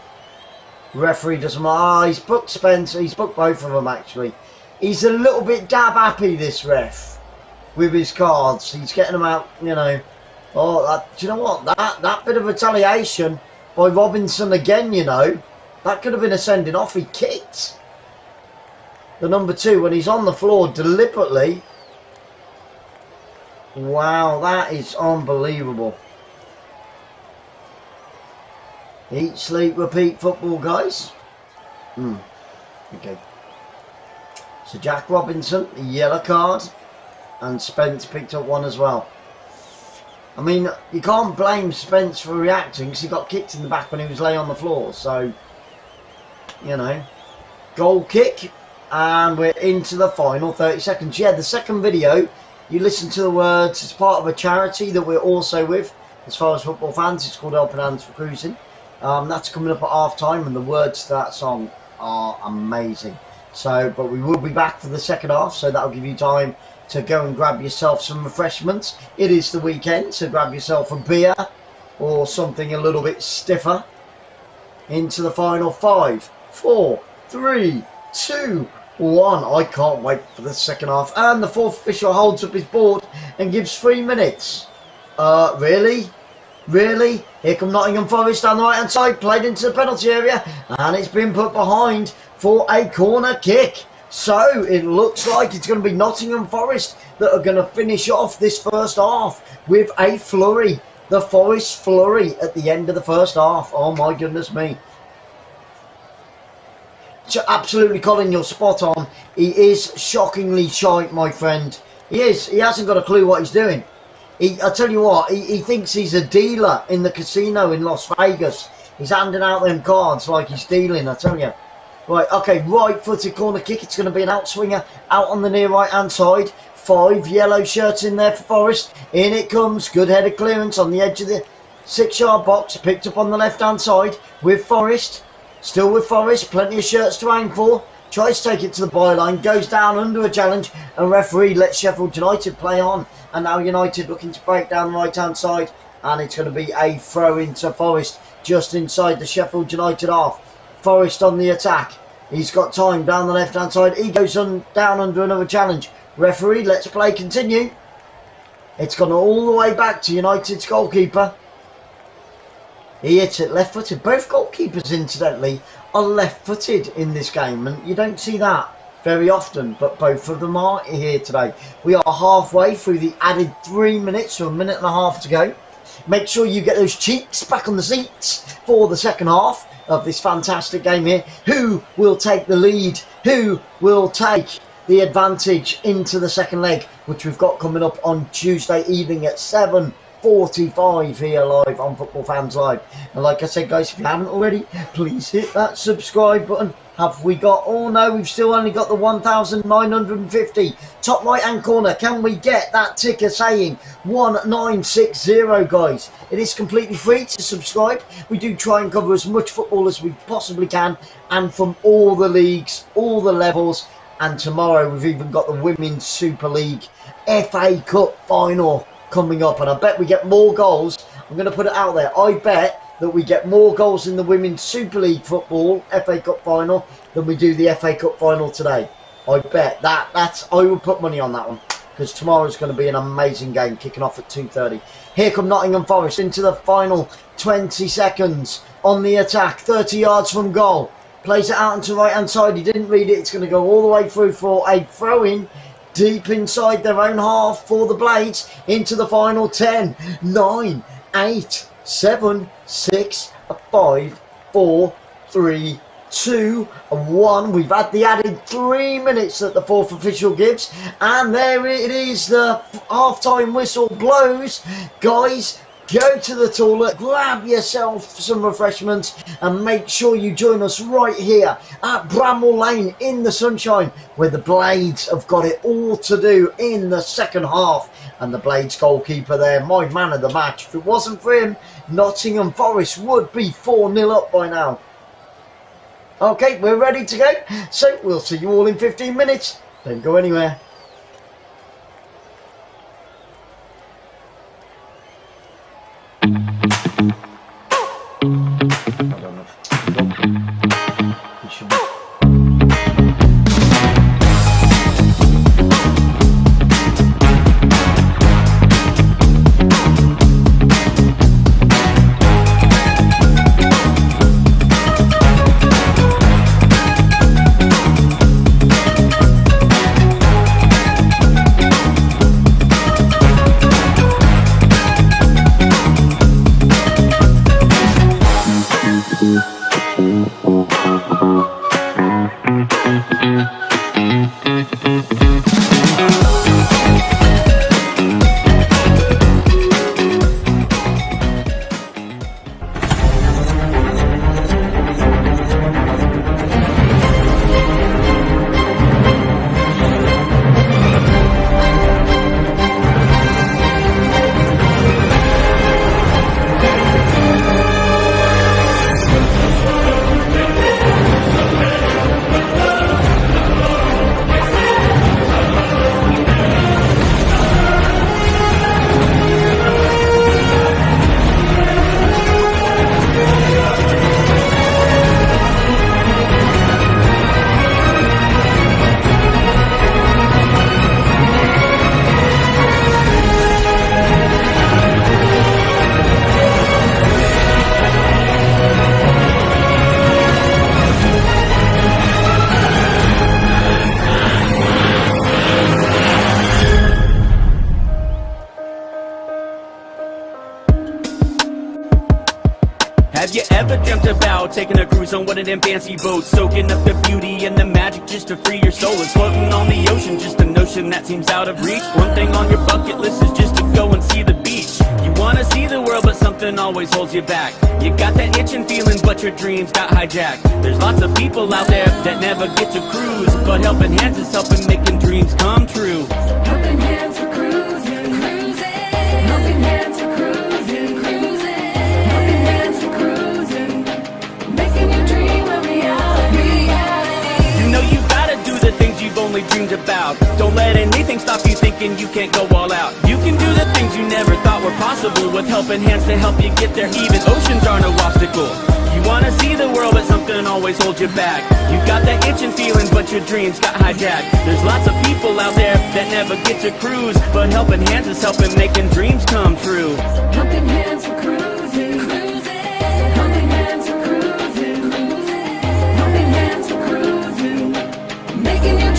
S1: Referee doesn't mind. He's booked Spence. He's booked both of them, actually. He's a little bit dab happy, this ref, with his cards. He's getting them out, you know. Oh, do you know what? That bit of retaliation by Robinson again, you know. That could have been a sending off. He kicked the number 2 when he's on the floor deliberately. Wow, that is unbelievable. Eat, sleep, repeat football, guys. Okay. So Jack Robinson, a yellow card. And Spence picked up one as well. I mean, you can't blame Spence for reacting because he got kicked in the back when he was laying on the floor. So, you know, goal kick. And we're into the final 30 seconds. Yeah, the second video, you listen to the words. It's part of a charity that we're also with. As far as football fans, it's called Helping Hands for Cruising. That's coming up at half time, and the words to that song are amazing. So, but we will be back for the second half, so that'll give you time to go and grab yourself some refreshments. It is the weekend, so grab yourself a beer or something a little bit stiffer. Into the final 5, 4, 3, 2, 1. I can't wait for the second half. And the 4th official holds up his board and gives 3 minutes. Really? Really? Here come Nottingham Forest down the right hand side, played into the penalty area, and it's been put behind for a corner kick. So it looks like it's going to be Nottingham Forest that are going to finish off this first half with a flurry. The Forest flurry at the end of the first half. Oh my goodness me. So absolutely, Colin, you're spot on. He is shockingly shy, my friend. He is. He hasn't got a clue what he's doing. I tell you what, he thinks he's a dealer in the casino in Las Vegas. He's handing out them cards like he's dealing, I tell you. Right, okay, right-footed corner kick. It's going to be an outswinger out on the near right-hand side. 5 yellow shirts in there for Forest. In it comes. Good headed clearance on the edge of the 6-yard box. Picked up on the left-hand side with Forest. Still with Forest. Plenty of shirts to aim for. Tries to take it to the byline. Goes down under a challenge. And referee lets Sheffield United play on. And now United looking to break down the right-hand side. And it's going to be a throw into Forest just inside the Sheffield United half. Forest on the attack. He's got time down the left-hand side. He goes down under another challenge. Referee lets play continue. It's gone all the way back to United's goalkeeper. He hits it left-footed. Both goalkeepers, incidentally, are left-footed in this game. And you don't see that very often, but both of them are here today. We are halfway through the added 3 minutes, so a minute and a half to go. Make sure you get those cheeks back on the seats for the second half of this fantastic game here. Who will take the lead? Who will take the advantage into the second leg, which we've got coming up on Tuesday evening at 7:45 here live on Football Fans Live. And like I said, guys, if you haven't already, please hit that subscribe button. Have we got, oh no, we've still only got the 1,950. Top right hand corner, can we get that ticker saying 1960, guys? It is completely free to subscribe. We do try and cover as much football as we possibly can, and from all the leagues, all the levels. And tomorrow we've even got the Women's Super League FA Cup final coming up, and I bet we get more goals. I'm going to put it out there. I bet that we get more goals in the Women's Super League football FA Cup final than we do the FA Cup final today. I bet that's I would put money on that one, because tomorrow's going to be an amazing game kicking off at 2:30. Here come Nottingham Forest into the final 20 seconds on the attack, 30 yards from goal. Plays it out into right hand side. He didn't read it. It's going to go all the way through for a throw in deep inside their own half for the Blades into the final 10, 9, 8, 7, 6, 5, 4, 3, 2, 1. We've had the added 3 minutes that the fourth official gives, and there it is. The half-time whistle blows. Guys, go to the toilet, grab yourself some refreshments, and make sure you join us right here at Bramall Lane in the sunshine, where the Blades have got it all to do in the second half. And the Blades goalkeeper there, my man of the match. If it wasn't for him, Nottingham Forest would be 4-0 up by now. Okay, we're ready to go. So we'll see you all in 15 minutes. Don't go anywhere.
S2: Have you ever dreamt about taking a cruise on one of them fancy boats, soaking up the beauty and the magic just to free your soul? It's floating on the ocean, just a notion that seems out of reach. One thing on your bucket list is just to go and see the beach. You wanna see the world, but something always holds you back. You got that itching feeling, but your dreams got hijacked. There's lots of people out there that never get to cruise, but Helping Hands is helping making dreams come true.
S3: Helping Hands for cruising, cruising. Helping Hands for cruising, cruising. Helping Hands for cruising, making your dream a reality.
S2: You know you gotta do the things you've only dreamed about. Don't let anything stop you thinking you can't go all out. You can do the things you never thought were possible with Helping Hands to help you get there. Even oceans are no obstacle. You wanna see the world, but something always holds you back. You got that itching feeling, but your dreams got hijacked. There's lots of people out there that never get to cruise, but Helping Hands is helping making dreams come true.
S3: Helping Hands for cruising, cruising. Helping Hands for cruising, cruising. Helping Hands for cruising, making your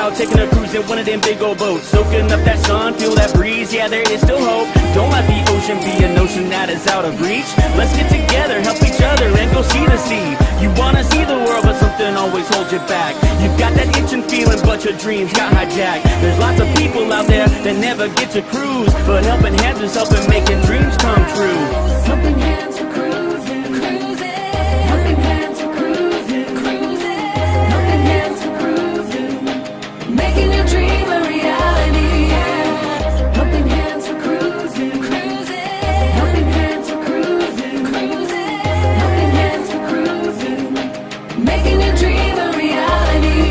S2: about taking a cruise in one of them big old boats, soaking up that sun, feel that breeze, yeah, there is still hope. Don't let the ocean be a notion that is out of reach. Let's get together, help each other, and go see the sea. You wanna see the world, but something always holds you back. You've got that itching feeling, but your dreams got hijacked. There's lots of people out there that never get to cruise, but helping hands is helping making dreams come true.
S3: Helping hands for cruising, cruising. Helping hands for cruising, cruising. Helping hands for cruising. Making your dream a reality. Helping hands for cruising, cruising. Helping hands for cruising, cruising. Helping hands for cruising. Making your dream a reality.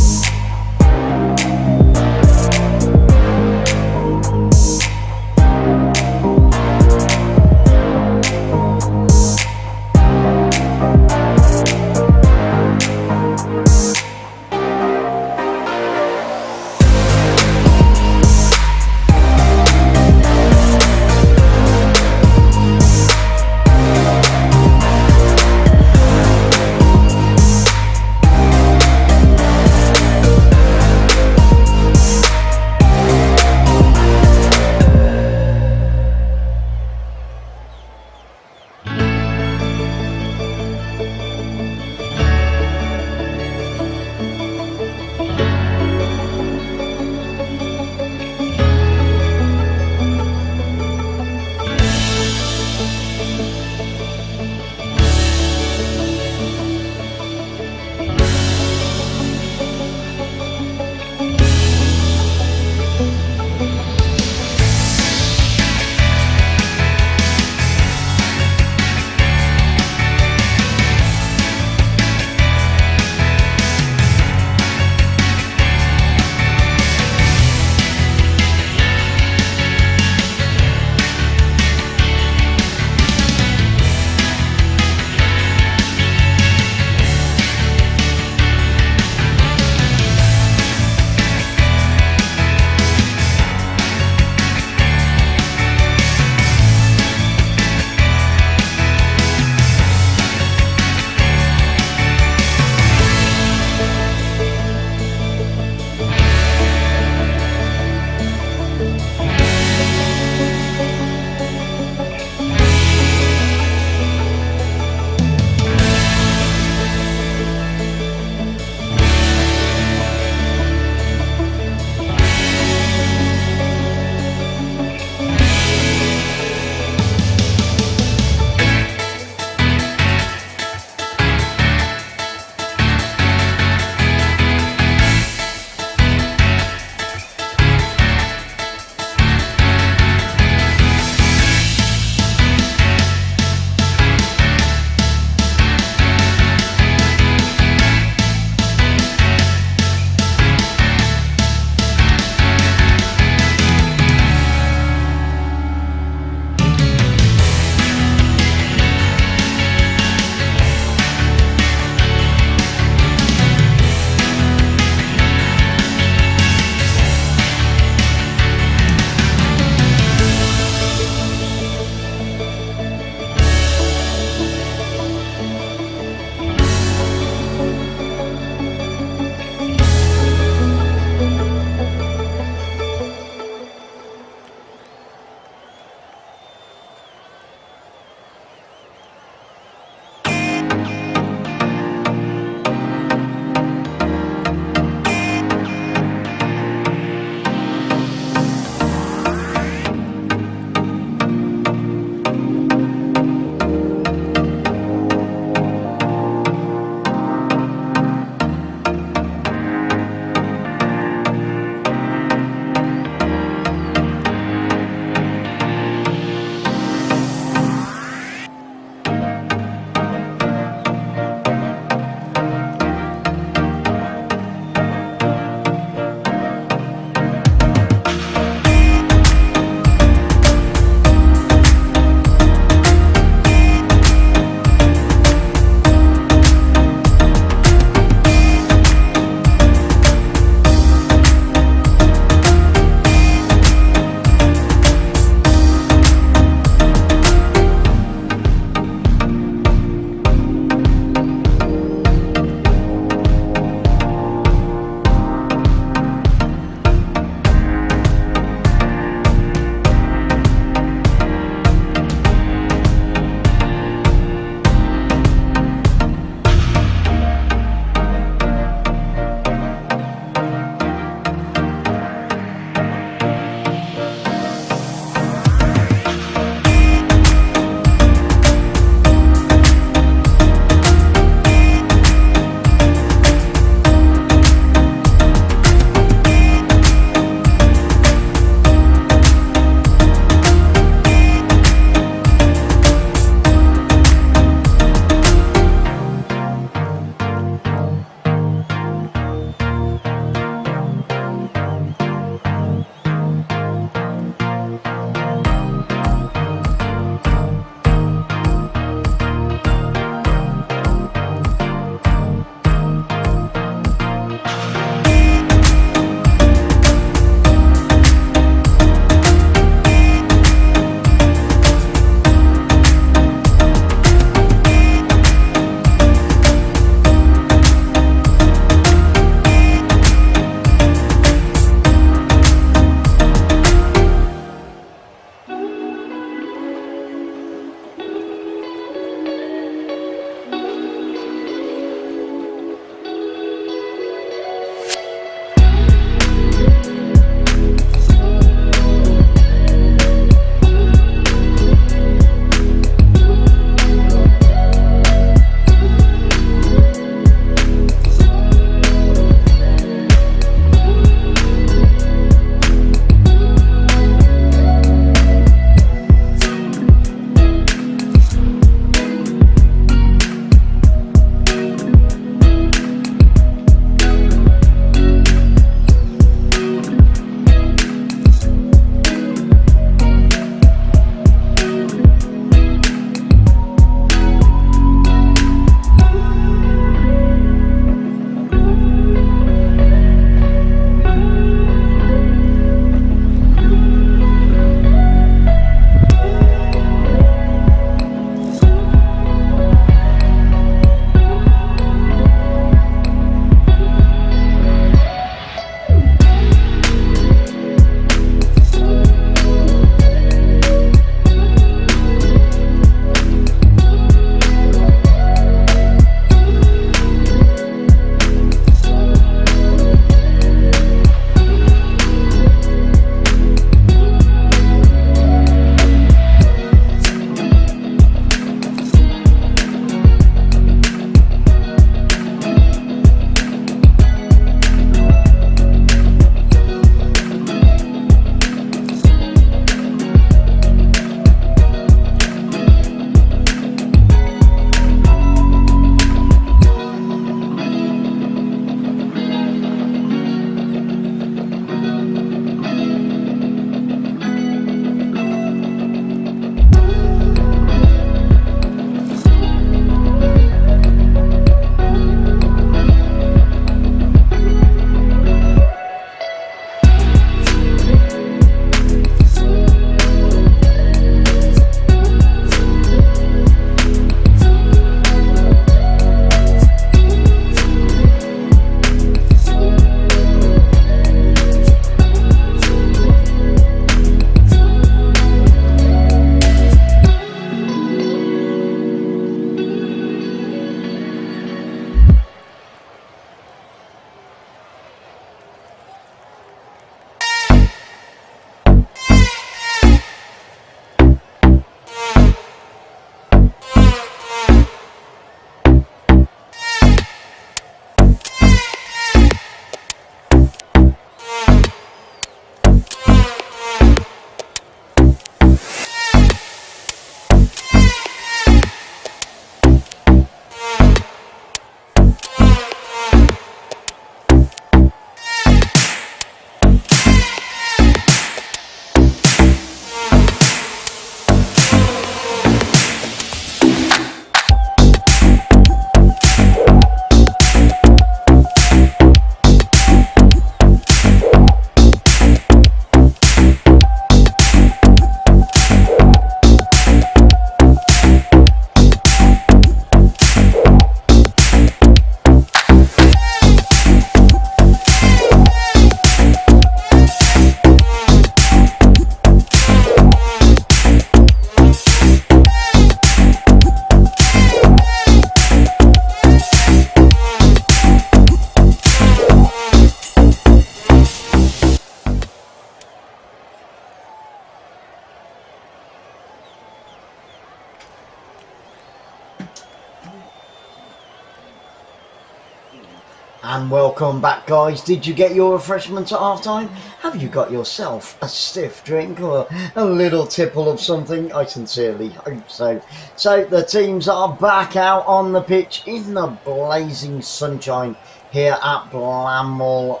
S1: And welcome back, guys. Did you get your refreshments at half time? Have you got yourself a stiff drink or a little tipple of something? I sincerely hope so. So the teams are back out on the pitch in the blazing sunshine here at Bramall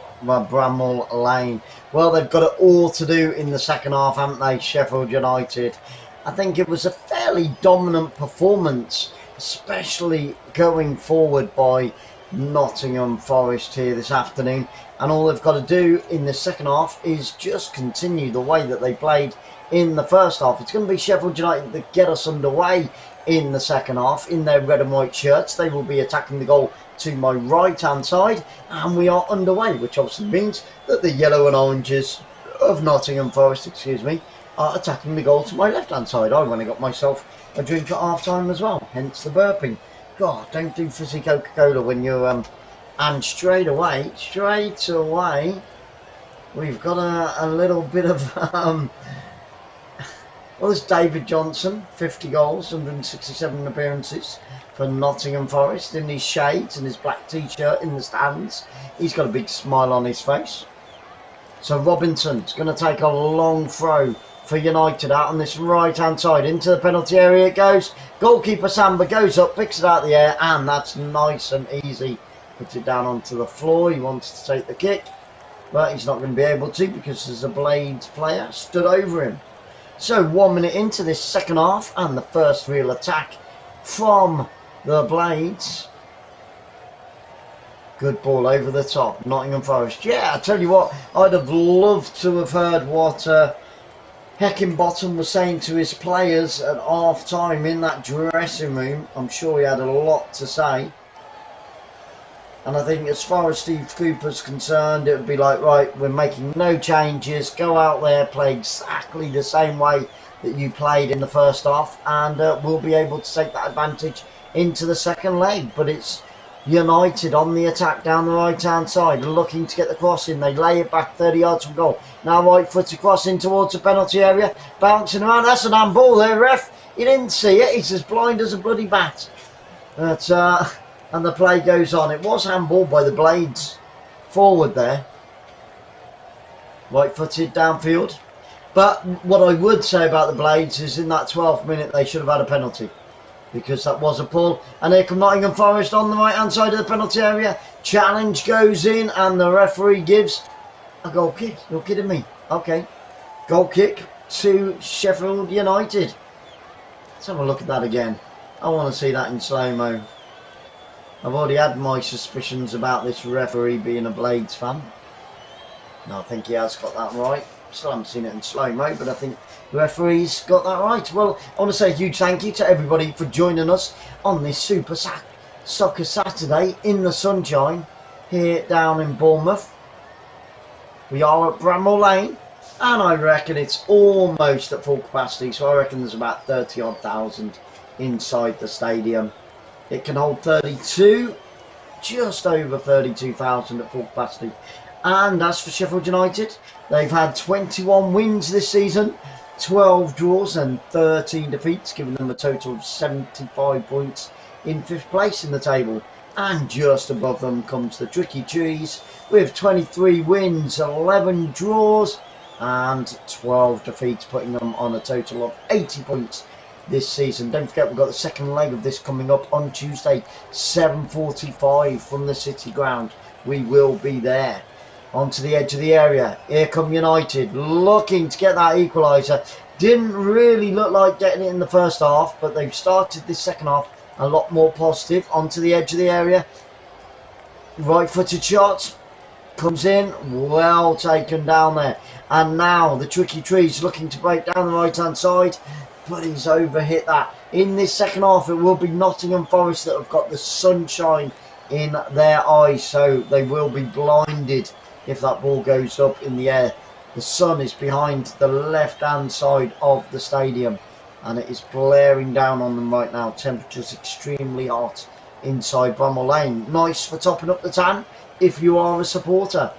S1: Lane. Well, they've got it all to do in the second half, haven't they, Sheffield United? I think it was a fairly dominant performance, especially going forward by Nottingham Forest here this afternoon, and all they've got to do in the second half is just continue the way that they played in the first half. It's going to be Sheffield United that get us underway in the second half in their red and white shirts. They will be attacking the goal to my right hand side, and we are underway, which obviously means that the yellow and oranges of Nottingham Forest, are attacking the goal to my left hand side. I went and got myself a drink at half time as well, hence the burping. God, don't do fizzy Coca-Cola when you're and straight away we've got a little bit of well, there's David Johnson, 50 goals, 167 appearances for Nottingham Forest, in his shades and his black t-shirt in the stands. He's got a big smile on his face. So Robinson's going to take a long throw for United out on this right hand side. Into the penalty area it goes. Goalkeeper Samba goes up, picks it out of the air, and that's nice and easy. Puts it down onto the floor. He wants to take the kick, but he's not going to be able to because there's a Blades player stood over him. So 1 minute into this second half, and the first real attack from the Blades. Good ball over the top, Nottingham Forest. Yeah, I tell you what, I'd have loved to have heard what Heckingbottom was saying to his players at half time in that dressing room. I'm sure he had a lot to say. And I think as far as Steve Cooper's concerned, it would be like, right, we're making no changes. Go out there, play exactly the same way that you played in the first half, and we'll be able to take that advantage into the second leg. But it's United on the attack down the right hand side, looking to get the cross in. They lay it back 30 yards from goal. Now right footed cross in towards the penalty area, bouncing around. That's an handball there, ref. He didn't see it. He's as blind as a bloody bat. But and the play goes on. It was handball by the Blades forward there. Right footed downfield. But what I would say about the Blades is in that 12th minute they should have had a penalty, because that was a pull. And here come Nottingham Forest on the right hand side of the penalty area. Challenge goes in and the referee gives a goal kick. You're kidding me? Okay. Goal kick to Sheffield United. Let's have a look at that again. I want to see that in slow-mo. I've already had my suspicions about this referee being a Blades fan. No, I think he has got that right. Still haven't seen it in slow-mo, but I think the referee's got that right. Well, I want to say a huge thank you to everybody for joining us on this Super Soccer Saturday in the sunshine here down in Bournemouth. We are at Bramall Lane, and I reckon it's almost at full capacity, so I reckon there's about 30-odd thousand inside the stadium. It can hold 32, just over 32,000 at full capacity. And as for Sheffield United, they've had 21 wins this season, 12 draws and 13 defeats, giving them a total of 75 points in 5th place in the table. And just above them comes the Tricky Trees with 23 wins, 11 draws and 12 defeats, putting them on a total of 80 points this season. Don't forget, we've got the second leg of this coming up on Tuesday, 7:45 from the City Ground. We will be there. Onto the edge of the area. Here come United, looking to get that equaliser. Didn't really look like getting it in the first half, but they've started this second half a lot more positive. Onto the edge of the area. Right-footed shot. Comes in. Well taken down there. And now the Tricky Trees looking to break down the right-hand side. But he's overhit that. In this second half, it will be Nottingham Forest that have got the sunshine in their eyes. So they will be blinded if that ball goes up in the air. The sun is behind the left-hand side of the stadium, and it is blaring down on them right now. Temperature's extremely hot inside Bramall Lane. Nice for topping up the tan if you are a supporter.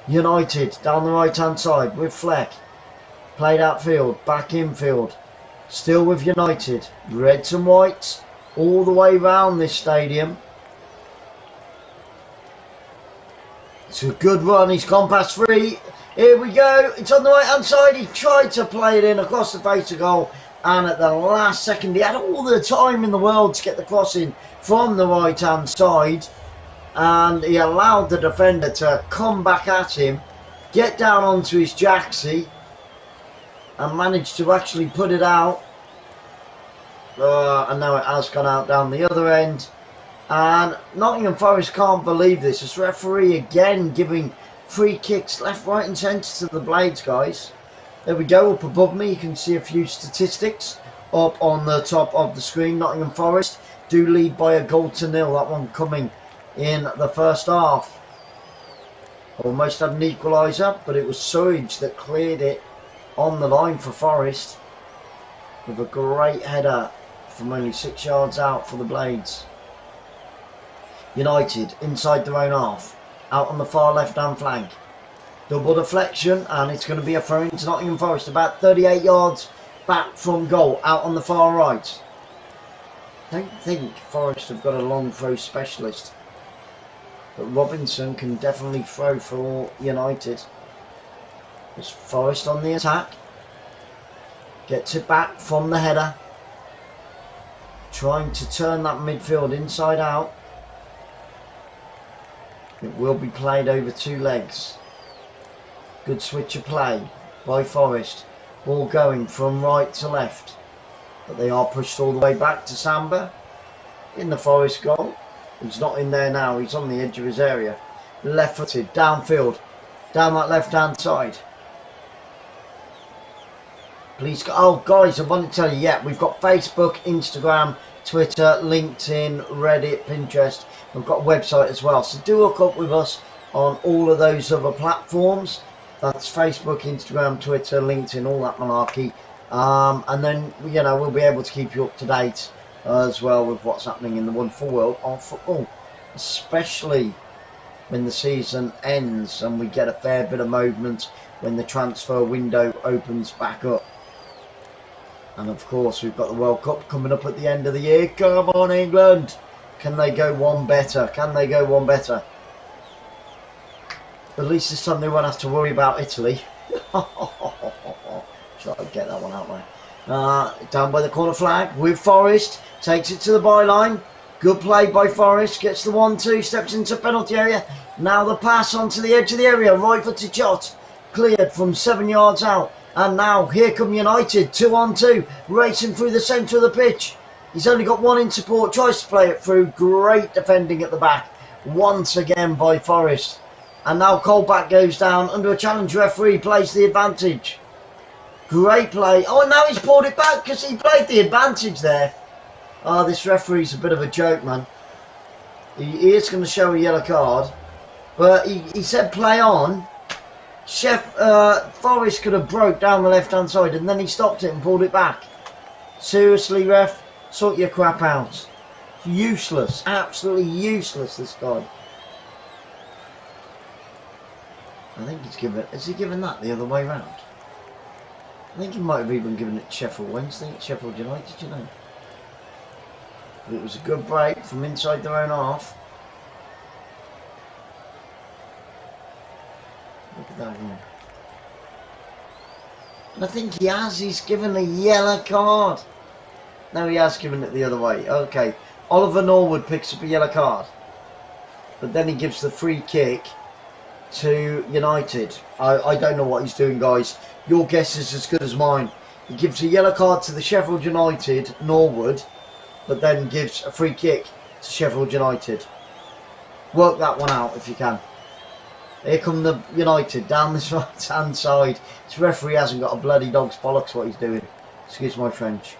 S1: United down the right-hand side with Fleck. Played outfield, back infield. Still with United. Reds and whites all the way round this stadium. It's a good run. He's gone past 3. Here we go. It's on the right hand side. He tried to play it in across the face of goal, and at the last second he had all the time in the world to get the cross in from the right hand side, and he allowed the defender to come back at him, get down onto his jacksie, and managed to actually put it out. And now it has gone out down the other end. And Nottingham Forest can't believe this. This referee again giving free kicks left, right and centre to the Blades, guys. There we go. Up above me you can see a few statistics up on the top of the screen. Nottingham Forest do lead by a goal to nil. That one coming in the first half. Almost had an equaliser, but it was Surridge that cleared it on the line for Forest with a great header from only 6 yards out for the Blades. United inside their own half, out on the far left hand flank. Double deflection, and it's going to be a throw into Nottingham Forest about 38 yards back from goal, out on the far right. I don't think Forest have got a long throw specialist, but Robinson can definitely throw for United. There's Forest on the attack. Gets it back from the header. Trying to turn that midfield inside out. It will be played over 2 legs. Good switch of play by Forest. Ball going from right to left. But they are pushed all the way back to Samba in the Forest goal. He's not in there now. He's on the edge of his area. Left footed, downfield. Down that left hand side. Please, oh guys, I want to tell you, yeah, we've got Facebook, Instagram, Twitter, LinkedIn, Reddit, Pinterest. We've got a website as well, so do hook up with us on all of those other platforms. That's Facebook, Instagram, Twitter, LinkedIn, all that malarkey. And then, you know, we'll be able to keep you up to date as well with what's happening in the wonderful world of football, especially when the season ends and we get a fair bit of movement when the transfer window opens back up. And of course we've got the World Cup coming up at the end of the year. Come on England! Can they go one better? Can they go one better? At least this time they won't have to worry about Italy. Try to get that one out there. Down by the corner flag with Forest. Takes it to the byline. Good play by Forest. Gets the 1-2. Steps into penalty area. Now the pass onto the edge of the area. Right footed shot. Cleared from 7 yards out. And now here come United, 2-on-2, racing through the centre of the pitch. He's only got one in support, tries to play it through. Great defending at the back, once again by Forest. And now Colback goes down under a challenge. Referee plays the advantage. Great play. Oh, and now he's pulled it back because he played the advantage there. Oh, this referee's a bit of a joke, man. He is going to show a yellow card. But he said play on. Sheff, Forest could have broke down the left hand side and then he stopped it and pulled it back. Seriously, ref, sort your crap out. Useless, absolutely useless, this guy. I think he's given, has he given that the other way round? I think he might have even given it to Sheffield Wednesday at Sheffield United, you know. But it was a good break from inside their own half. Look at that one. And I think he's given a yellow card. No, he has given it the other way. Okay, Oliver Norwood picks up a yellow card. But then he gives the free kick to United. I don't know what he's doing, guys. Your guess is as good as mine. He gives a yellow card to the Sheffield United, Norwood, but then gives a free kick to Sheffield United. Work that one out if you can. Here come the United down this right hand side. This referee hasn't got a bloody dog's bollocks what he's doing. Excuse my French.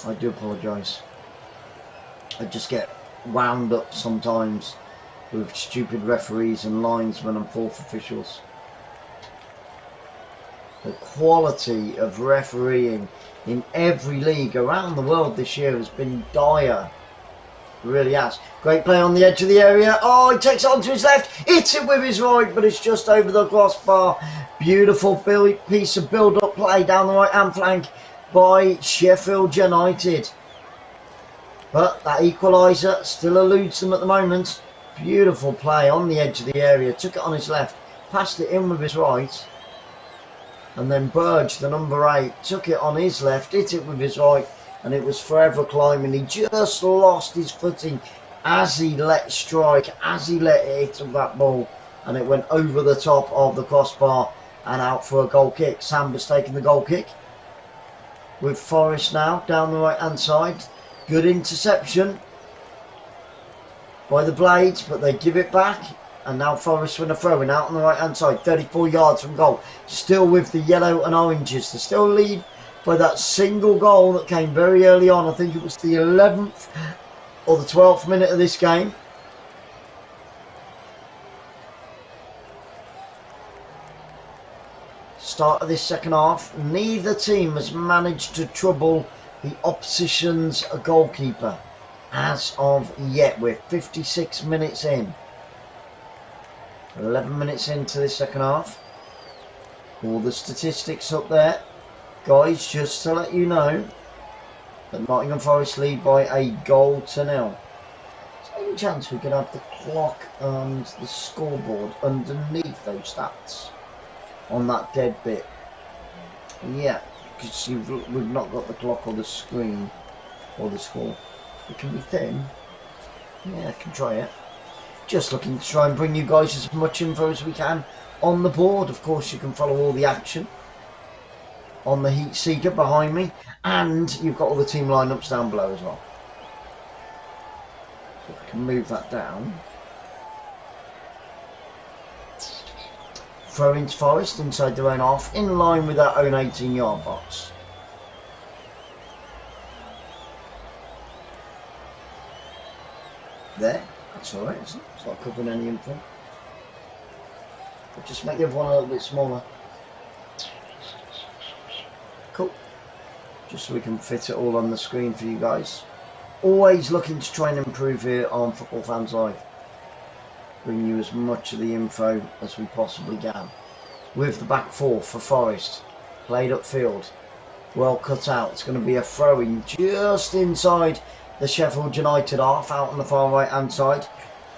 S1: I do apologise. I just get wound up sometimes with stupid referees and linesmen and fourth officials. The quality of refereeing in every league around the world this year has been dire. It really has. Great play on the edge of the area. Oh, he takes it onto his left. Hits it with his right, but it's just over the crossbar. Beautiful piece of build-up play down the right-hand flank. by Sheffield United. But that equaliser still eludes them at the moment. Beautiful play on the edge of the area. Took it on his left, passed it in with his right. And then Burge, the number 8, took it on his left, hit it with his right. And it was forever climbing. He just lost his footing as he let strike, as he let it hit that ball. And it went over the top of the crossbar and out for a goal kick. Samba's taking the goal kick. With Forest now down the right hand side. Good interception by the Blades, but they give it back. And now Forest win a throw-in out on the right hand side, 34 yards from goal. Still with the yellow and oranges. They still lead by that single goal that came very early on. I think it was the 11th or the 12th minute of this game. Start of this second half. Neither team has managed to trouble the opposition's goalkeeper as of yet. We're 56 minutes in. 11 minutes into this second half. All the statistics up there. Guys, just to let you know that Nottingham Forest lead by a goal to nil. Is there any chance we could have the clock and the scoreboard underneath those stats on that dead bit? Yeah, because we've not got the clock or the screen or the score. It can be thin. Yeah, I can try it. Just looking to try and bring you guys as much info as we can on the board. Of course, you can follow all the action on the heat seeker behind me, and you've got all the team lineups down below as well. So I can move that down. Throw into Forest inside their own half, in line with our own 18-yard box. There, that's alright, isn't it? It's not covering any info. But just make everyone a little bit smaller. Cool. Just so we can fit it all on the screen for you guys. Always looking to try and improve here on Football Fans Live. Bring you as much of the info as we possibly can. With the back four for Forest. Played upfield. Well cut out. It's going to be a throw-in just inside the Sheffield United half, out on the far right hand side,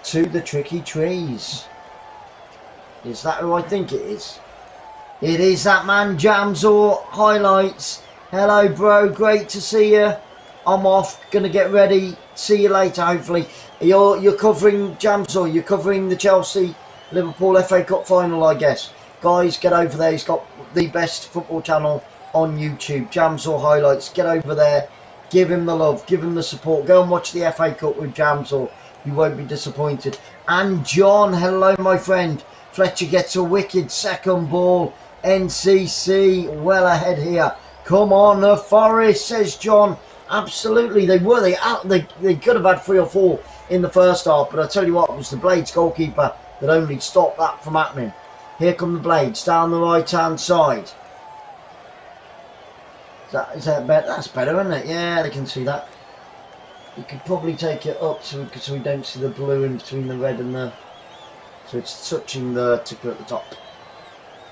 S1: to the tricky trees. Is that who I think it is? It is that man, 𝓳𝓸𝓷𝓷𝓷𝓰 highlights. Hello bro, great to see you. I'm off, gonna get ready. See you later hopefully. You're covering 𝓳𝓸𝓷𝓷𝓷𝓰, you're covering the Chelsea Liverpool FA Cup final, I guess. Guys, get over there. He's got the best football channel on YouTube, 𝓳𝓸𝓷𝓷𝓷𝓰 highlights. Get over there, give him the love, give him the support. Go and watch the FA Cup with 𝓳𝓸𝓷𝓷𝓷𝓰. You won't be disappointed. And John, hello my friend. Fletcher gets a wicked second ball. NCC well ahead here. Come on, the Forest, says John. Absolutely, they were. They could have had 3 or 4 in the first half, but I tell you what, it was the Blades goalkeeper that only stopped that from happening. Here come the Blades down the right hand side. Is that better? That's better, isn't it? Yeah, they can see that. You could probably take it up so we don't see the blue in between the red and the... So it's touching the ticker at the top.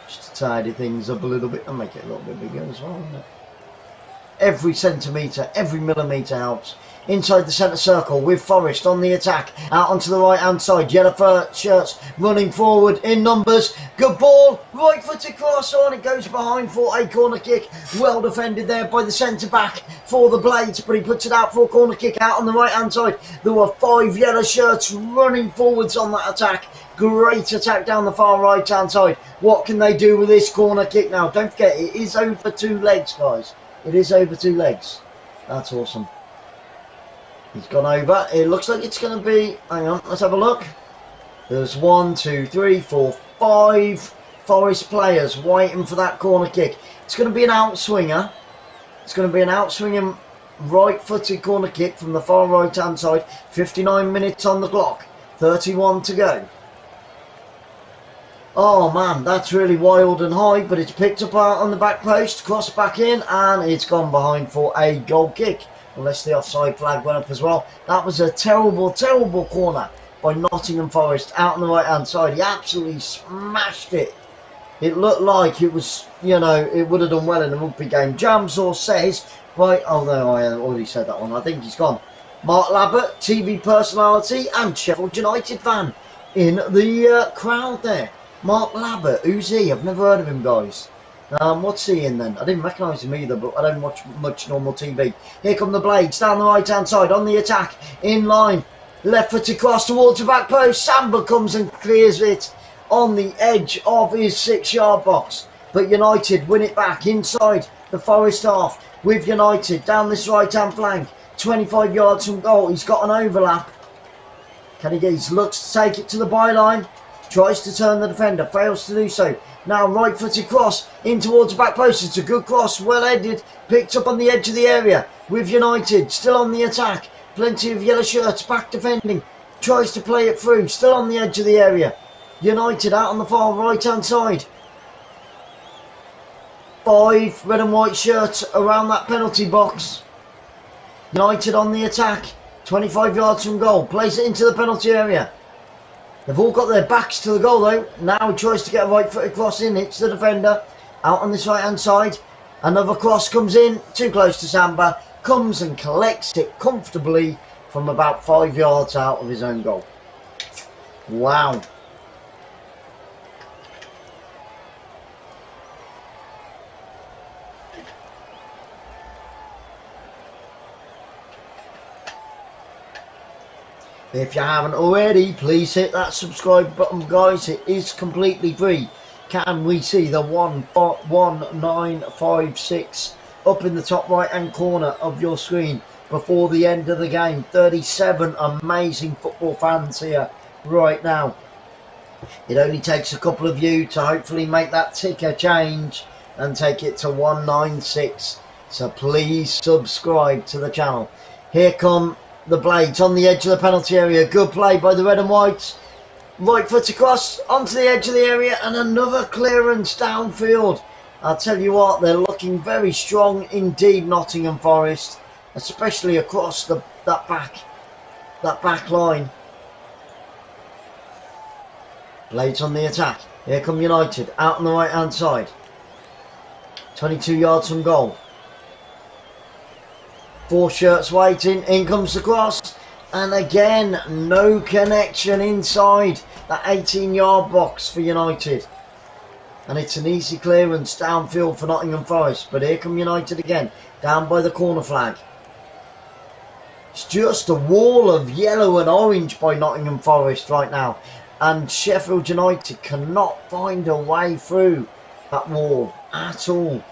S1: Just to tidy things up a little bit and make it a little bit bigger as well, isn't it? Every centimetre, every millimetre helps. Inside the centre circle with Forest on the attack. Out onto the right hand side. Yellow shirts running forward in numbers. Good ball. Right footed cross on. It goes behind for a corner kick. Well defended there by the centre back for the Blades. But he puts it out for a corner kick out on the right hand side. There were 5 yellow shirts running forwards on that attack. Great attack down the far right hand side. What can they do with this corner kick now? Don't forget, it is over 2 legs, guys. It is over 2 legs. That's awesome. He's gone over. It looks like it's going to be... Hang on, let's have a look. There's 1, 2, 3, 4, 5 Forest players waiting for that corner kick. It's going to be an outswinger. It's going to be an outswinging right-footed corner kick from the far right-hand side. 59 minutes on the clock. 31 to go. Oh man, that's really wild and high, but it's picked up out on the back post, crossed back in, and it's gone behind for a goal kick. Unless the offside flag went up as well. That was a terrible, terrible corner by Nottingham Forest out on the right hand side. He absolutely smashed it It looked like it was, you know, it would have done well in a rugby game. Jamsor says, right, oh no, I already said that one. I think he's gone. Mark Labbert, TV personality and Sheffield United fan in the crowd there. Mark Labbert, who's he? I've never heard of him, guys. What's he in then? I didn't recognise him either, but I don't watch much normal TV. Here come the Blades down the right-hand side on the attack, in line. Left-footed cross towards the back post. Samba comes and clears it on the edge of his 6-yard box. But United win it back inside the Forest half with United down this right-hand flank. 25 yards from goal. He's got an overlap. Can he get? He looks to take it to the byline. Tries to turn the defender. Fails to do so. Now right-footed cross in towards the back post. It's a good cross. Well headed. Picked up on the edge of the area with United. Still on the attack. Plenty of yellow shirts back defending. Tries to play it through. Still on the edge of the area. United out on the far right-hand side. 5 red and white shirts around that penalty box. United on the attack. 25 yards from goal. Plays it into the penalty area. They've all got their backs to the goal though. Now he tries to get a right-footed cross in. Hits the defender. Out on this right-hand side. Another cross comes in. Too close to Samba. Comes and collects it comfortably from about 5 yards out of his own goal. Wow. If you haven't already, please hit that subscribe button, guys. It is completely free. Can we see the 1956 up in the top right hand corner of your screen before the end of the game? 37 amazing football fans here right now. It only takes a couple of you to hopefully make that ticker change and take it to 196. So please subscribe to the channel. Here come the Blades on the edge of the penalty area. Good play by the red and whites. Right foot across onto the edge of the area and another clearance downfield. I'll tell you what, they're looking very strong indeed, Nottingham Forest, especially across that back line. Blades on the attack. Here come United out on the right hand side. 22 yards from goal. 4 shirts waiting. In comes the cross. And again, no connection inside that 18-yard box for United. And it's an easy clearance downfield for Nottingham Forest. But here come United again. Down by the corner flag. It's just a wall of yellow and orange by Nottingham Forest right now. And Sheffield United cannot find a way through that wall at all.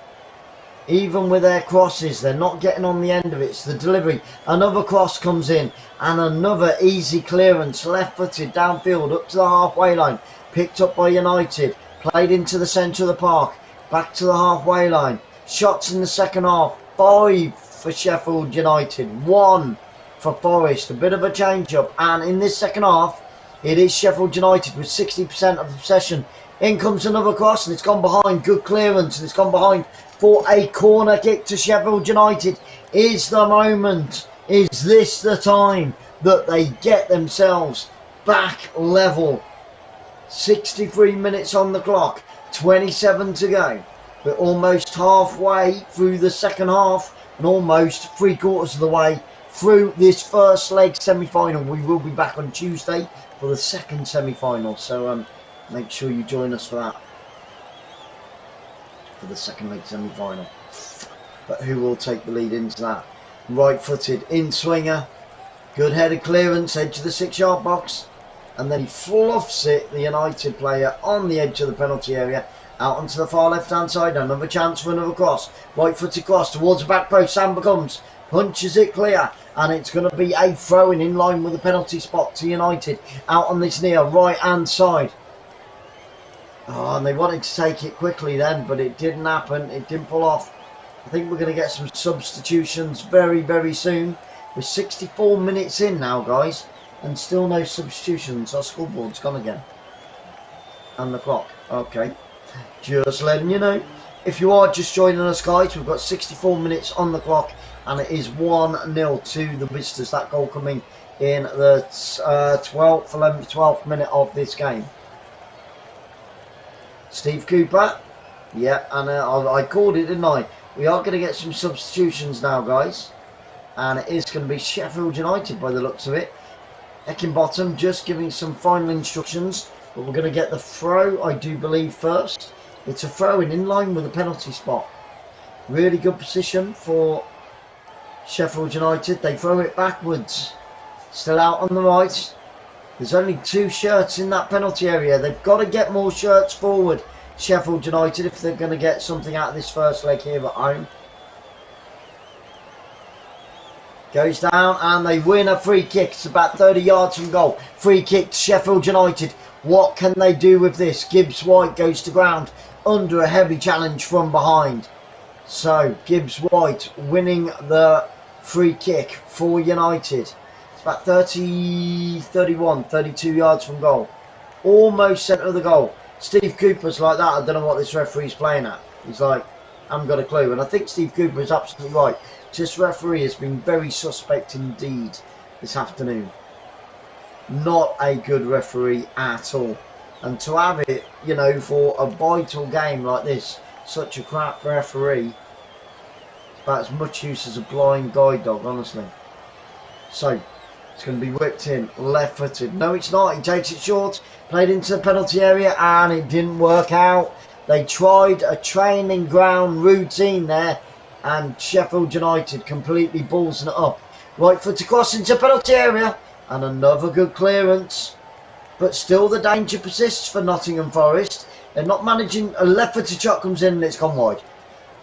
S1: Even with their crosses, they're not getting on the end of it. It's the delivery. Another cross comes in and another easy clearance. Left-footed downfield up to the halfway line. Picked up by United. Played into the centre of the park. Back to the halfway line. Shots in the second half. 5 for Sheffield United. 1 for Forest. A bit of a change-up. And in this second half, it is Sheffield United with 60% of the possession. In comes another cross and it's gone behind. Good clearance and it's gone behind for a corner kick to Sheffield United. Is the moment, is this the time that they get themselves back level? 63 minutes on the clock, 27 to go. We're almost halfway through the second half and almost 3/4 of the way through this first leg semi-final. We will be back on Tuesday for the second semi-final, so make sure you join us for that, for the second leg semi-final. But who will take the lead into that? Right-footed in-swinger, good headed clearance, edge of the 6-yard box, and then he fluffs it, the United player, on the edge of the penalty area, out onto the far left-hand side. Another chance for another cross, right-footed cross towards the back post. Samba comes, punches it clear, and it's going to be a throw-in in line with the penalty spot to United, out on this near right-hand side. Oh, and they wanted to take it quickly then, but it didn't happen. It didn't pull off. I think we're going to get some substitutions very, very soon. We're 64 minutes in now, guys, and still no substitutions. Our scoreboard's gone again. And the clock. Okay. Just letting you know. If you are just joining us, guys, we've got 64 minutes on the clock, and it is 1-0 to the visitors. That goal coming in the 12th minute of this game. Steve Cooper. Yeah, and I called it, didn't I? We are going to get some substitutions now, guys. And it is going to be Sheffield United by the looks of it. Heckingbottom just giving some final instructions. But we're going to get the throw, I do believe, first. It's a throw in line with the penalty spot. Really good position for Sheffield United. They throw it backwards. Still out on the right. There's only 2 shirts in that penalty area. They've got to get more shirts forward, Sheffield United, if they're going to get something out of this first leg here at home. Goes down and they win a free kick. It's about 30 yards from goal. Free kick to Sheffield United. What can they do with this? Gibbs White goes to ground under a heavy challenge from behind. So Gibbs White winning the free kick for United. It's about 32 yards from goal. Almost centre of the goal. Steve Cooper's like that. I don't know what this referee's playing at. He's like, I haven't got a clue. And I think Steve Cooper is absolutely right. This referee has been very suspect indeed this afternoon. Not a good referee at all. And to have it, you know, for a vital game like this, such a crap referee, it's about as much use as a blind guide dog, honestly. So, it's going to be whipped in, left-footed. No, it's not. He takes it short, played into the penalty area, and it didn't work out. They tried a training ground routine there, and Sheffield United completely balls it up. Right foot across into penalty area, and another good clearance. But still the danger persists for Nottingham Forest. They're not managing. A left-footed shot comes in and it's gone wide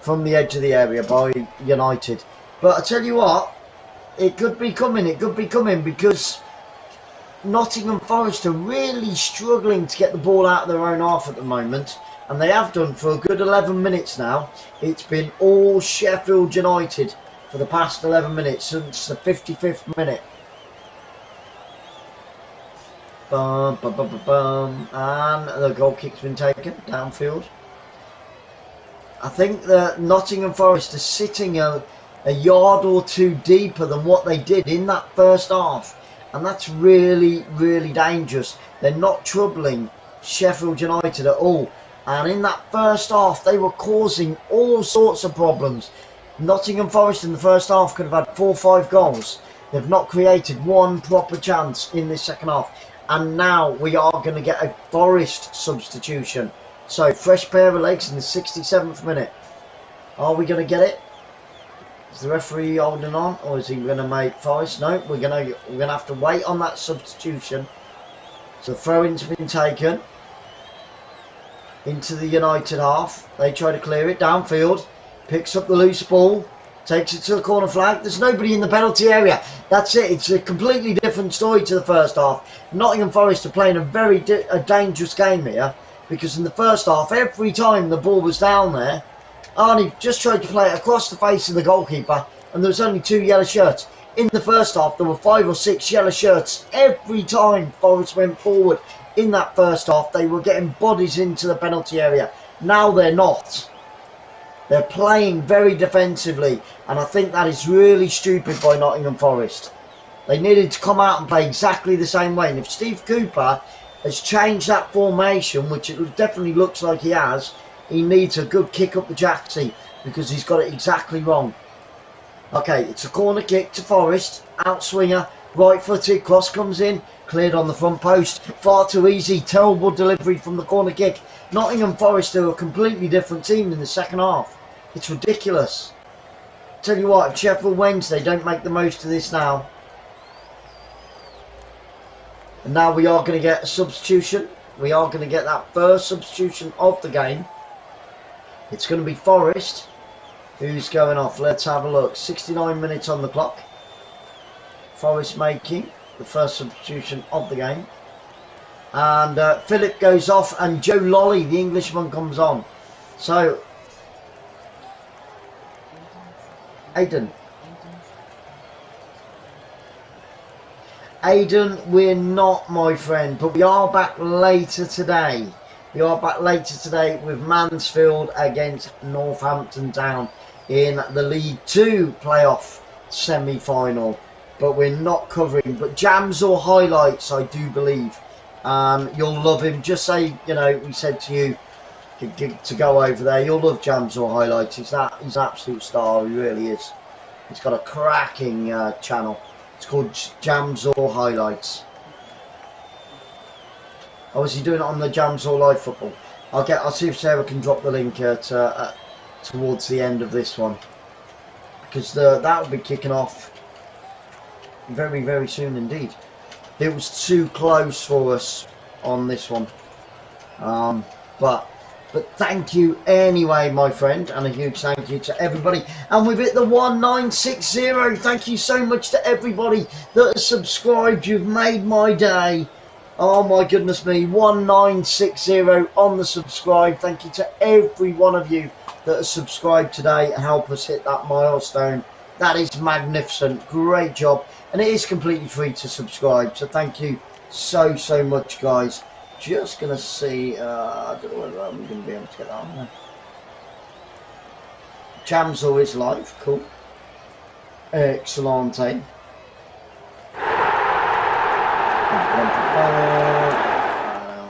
S1: from the edge of the area by United. But I tell you what, it could be coming. It could be coming because Nottingham Forest are really struggling to get the ball out of their own half at the moment. And they have done for a good 11 minutes now. It's been all Sheffield United for the past 11 minutes since the 55th minute. Bum, bum, bum, bum, bum. And the goal kick's been taken downfield. I think that Nottingham Forest is sitting a yard or 2 deeper than what they did in that first half. And that's really, really dangerous. They're not troubling Sheffield United at all. And in that first half, they were causing all sorts of problems. Nottingham Forest in the first half could have had 4 or 5 goals. They've not created one proper chance in this second half. And now we are going to get a Forest substitution. So, fresh pair of legs in the 67th minute. Are we going to get it? Is the referee holding on? Or is he going to make Forest? No, we're going to have to wait on that substitution. So, throw-in's been taken into the United half. They try to clear it downfield. Picks up the loose ball. Takes it to the corner flag. There's nobody in the penalty area. That's it. It's a completely different story to the first half. Nottingham Forest are playing a very dangerous game here. Because in the first half, every time the ball was down there, Arnie just tried to play it across the face of the goalkeeper. And there was only 2 yellow shirts. In the first half, there were 5 or 6 yellow shirts. Every time Forest went forward in that first half, they were getting bodies into the penalty area. Now they're not. They're playing very defensively, and I think that is really stupid by Nottingham Forest. They needed to come out and play exactly the same way. And if Steve Cooper has changed that formation, which it definitely looks like he has, he needs a good kick up the jacksie because he's got it exactly wrong. Okay, it's a corner kick to Forest. Out swinger, right footed, cross comes in, cleared on the front post. Far too easy, terrible delivery from the corner kick. Nottingham Forest are a completely different team in the second half. It's ridiculous. Tell you what, if Sheffield Wednesday don't make the most of this now. And now we are going to get a substitution. We are going to get that first substitution of the game. It's going to be Forest who's going off. Let's have a look. 69 minutes on the clock. Forest making the first substitution of the game. And Philip goes off and Joe Lolly, the Englishman, comes on. So, Aidan, we're not, my friend, but we are back later today. We are back later today with Mansfield against Northampton Town in the League 2 playoff semi-final. But we're not covering, but jams or highlights, I do believe. You'll love him. Just say, you know, we said to you, to go over there. You'll love 𝓳𝓸𝓲𝓷𝓲𝓷𝓰 highlights. He's an absolute star. He really is. He's got a cracking channel. It's called 𝓳𝓸𝓲𝓷𝓲𝓷𝓰 highlights. Oh, is he doing it on the 𝓳𝓸𝓲𝓷𝓲𝓷𝓰 live football? I'll see if Sarah can drop the link towards the end of this one, because that will be kicking off very, very soon indeed. It was too close for us on this one, but thank you anyway, my friend, and a huge thank you to everybody. And we've hit the 1960. Thank you so much to everybody that has subscribed. You've made my day. Oh my goodness me, 1960 on the subscribe. Thank you to every one of you that has subscribed today and help us hit that milestone. That is magnificent. Great job. And it is completely free to subscribe. So thank you so much, guys. Just going to see, I don't know whether I'm going to be able to get that on there. 𝓳𝓸𝓲𝓷𝓲𝓷𝓰 is live. Cool. Excellent. I don't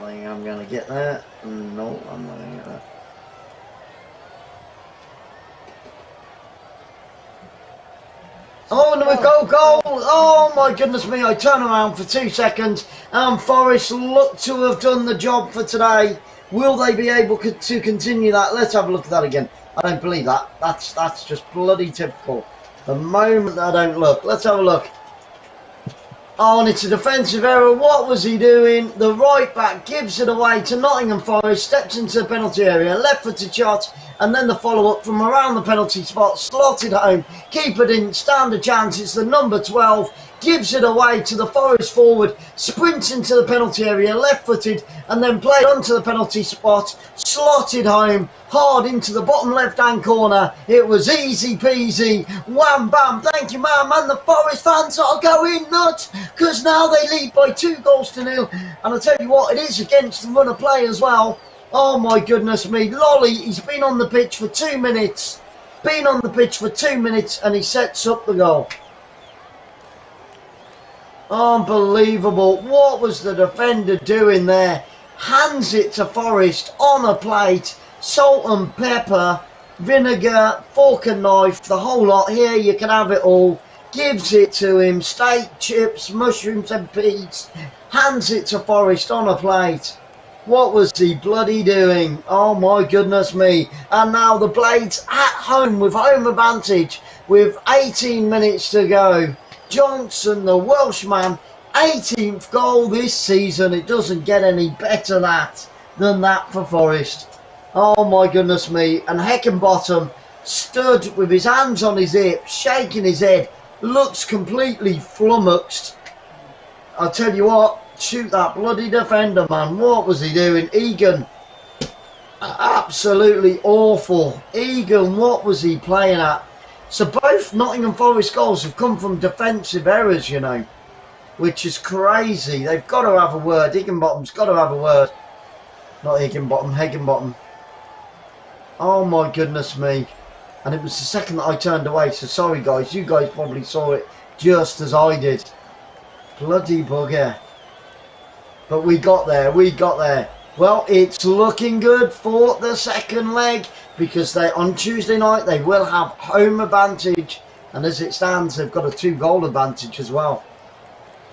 S1: think I'm going to get that. No, I'm not going to get that. Oh, and we've got goal! Oh my goodness me, I turn around for 2 seconds and Forest look to have done the job for today. Will they be able to continue that? Let's have a look at that again. I don't believe that. That's just bloody typical. The moment that I don't look. Let's have a look. Oh, and it's a defensive error. What was he doing? The right back gives it away to Nottingham Forest, steps into the penalty area, left-footed shot, and then the follow-up from around the penalty spot, slotted home. Keeper didn't stand a chance. It's the number 12. Gives it away to the Forest forward, sprints into the penalty area, left-footed, and then played onto the penalty spot, slotted home, hard into the bottom left-hand corner. It was easy peasy, wham bam, thank you ma'am, and the Forest fans are going nuts, because now they lead by 2-0. And I'll tell you what, it is against the run of play as well. Oh my goodness me, Lolly, he's been on the pitch for 2 minutes, and he sets up the goal. Unbelievable. What was the defender doing there? Hands it to Forest on a plate. Salt and pepper, vinegar, fork and knife, the whole lot. Here, you can have it all. Gives it to him. Steak, chips, mushrooms and peas. Hands it to Forest on a plate. What was he bloody doing? Oh my goodness me. And now the Blades at home with home advantage with 18 minutes to go. Johnson, the Welshman, 18th goal this season. It doesn't get any better than that for Forest. Oh my goodness me. And Heckenbottom stood with his hands on his hips, shaking his head, looks completely flummoxed. I'll tell you what, shoot that bloody defender, man. What was he doing? Egan, absolutely awful. Egan, what was he playing at? So both Nottingham Forest goals have come from defensive errors, you know, which is crazy. They've got to have a word. Higginbottom's got to have a word. Not Higginbottom, Heckenbottom. Oh my goodness me. And it was the second that I turned away, so sorry guys. You guys probably saw it just as I did. Bloody bugger. But we got there, Well, it's looking good for the second leg, because on Tuesday night they will have home advantage, and as it stands they've got a 2-goal advantage as well.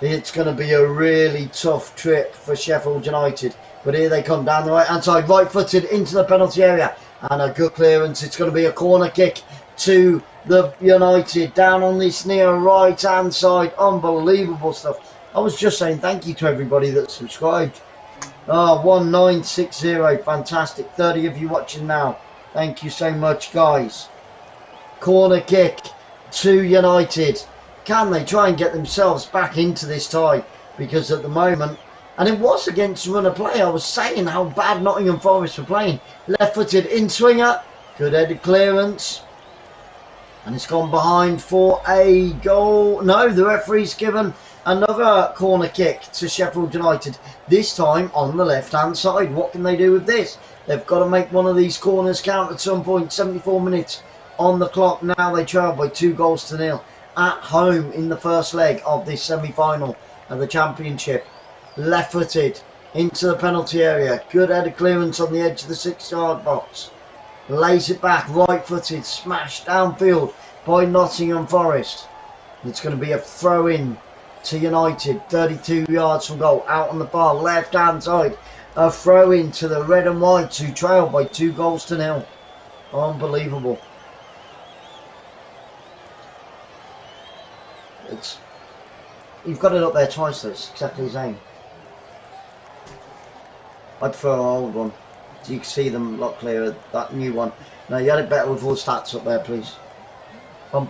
S1: It's going to be a really tough trip for Sheffield United, but here they come down the right hand side, right footed into the penalty area, and a good clearance. It's going to be a corner kick to the United down on this near right hand side. Unbelievable stuff. I was just saying thank you to everybody that subscribed. 1960, fantastic. 30 of you watching now. Thank you so much, guys. Corner kick to United. Can they try and get themselves back into this tie? Because at the moment, and it was against run of play, I was saying how bad Nottingham Forest were playing. Left-footed in-swinger. Good headed clearance. And it's gone behind for a goal. No, the referee's given another corner kick to Sheffield United. This time on the left-hand side. What can they do with this? They've got to make one of these corners count at some point. 74 minutes on the clock. Now they trail by 2-0 at home in the first leg of this semi-final of the Championship. Left-footed into the penalty area. Good header clearance on the edge of the 6-yard box. Lays it back, right-footed, smashed downfield by Nottingham Forest. It's going to be a throw-in to United, 32 yards from goal, out on the far left-hand side. A throw-in to the red and whites, who trail by 2-0. Unbelievable. You've got it up there twice, that's exactly the same. I prefer our old one, so you can see them a lot clearer, that new one. No, you had it better with all the stats up there, please. Throwing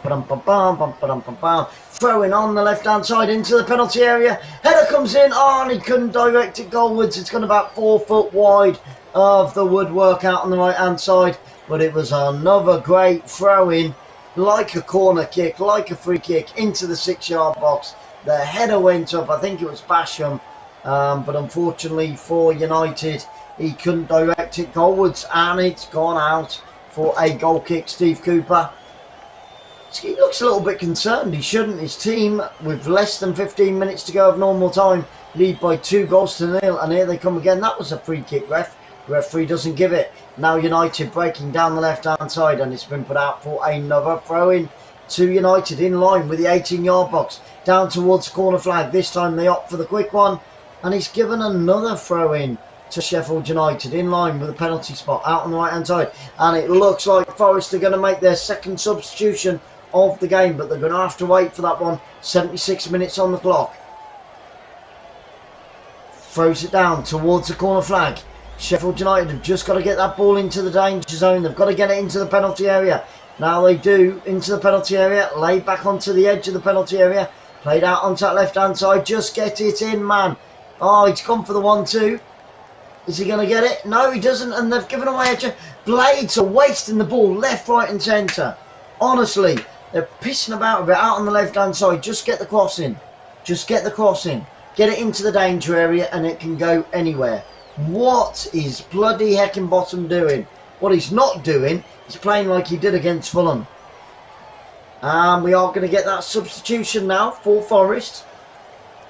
S1: on the left hand side into the penalty area. Header comes in, and he couldn't direct it goalwards. It's gone about 4 foot wide of the woodwork out on the right hand side, but it was another great throw in, like a corner kick, like a free kick, into the 6-yard box. The header went up, I think it was Basham, but unfortunately for United, he couldn't direct it goalwards, and it's gone out for a goal kick. Steve Cooper, he looks a little bit concerned. He shouldn't. His team, with less than 15 minutes to go of normal time, lead by 2-0, and here they come again. That was a free kick, ref. Referee doesn't give it. Now United breaking down the left hand side, and it's been put out for another throw in to United in line with the 18-yard box, down towards the corner flag. This time they opt for the quick one, and he's given another throw in to Sheffield United in line with the penalty spot out on the right hand side, and it looks like Forest are going to make their second substitution of the game, but they're going to have to wait for that one. 76 minutes on the clock. Throws it down towards the corner flag. Sheffield United have just got to get that ball into the danger zone. They've got to get it into the penalty area. Now they do, into the penalty area, laid back onto the edge of the penalty area, played out onto that left hand side. Just get it in, man. Oh, he's gone for the 1-2. Is he going to get it? No, he doesn't, and they've given away a chance. Blades are wasting the ball left, right and centre. Honestly, they're pissing about a bit out on the left hand side. Just get the cross in. Just get the cross in. Get it into the danger area, and it can go anywhere. What is bloody Heckingbottom doing? What he's not doing is playing like he did against Fulham. And we are going to get that substitution now for Forest.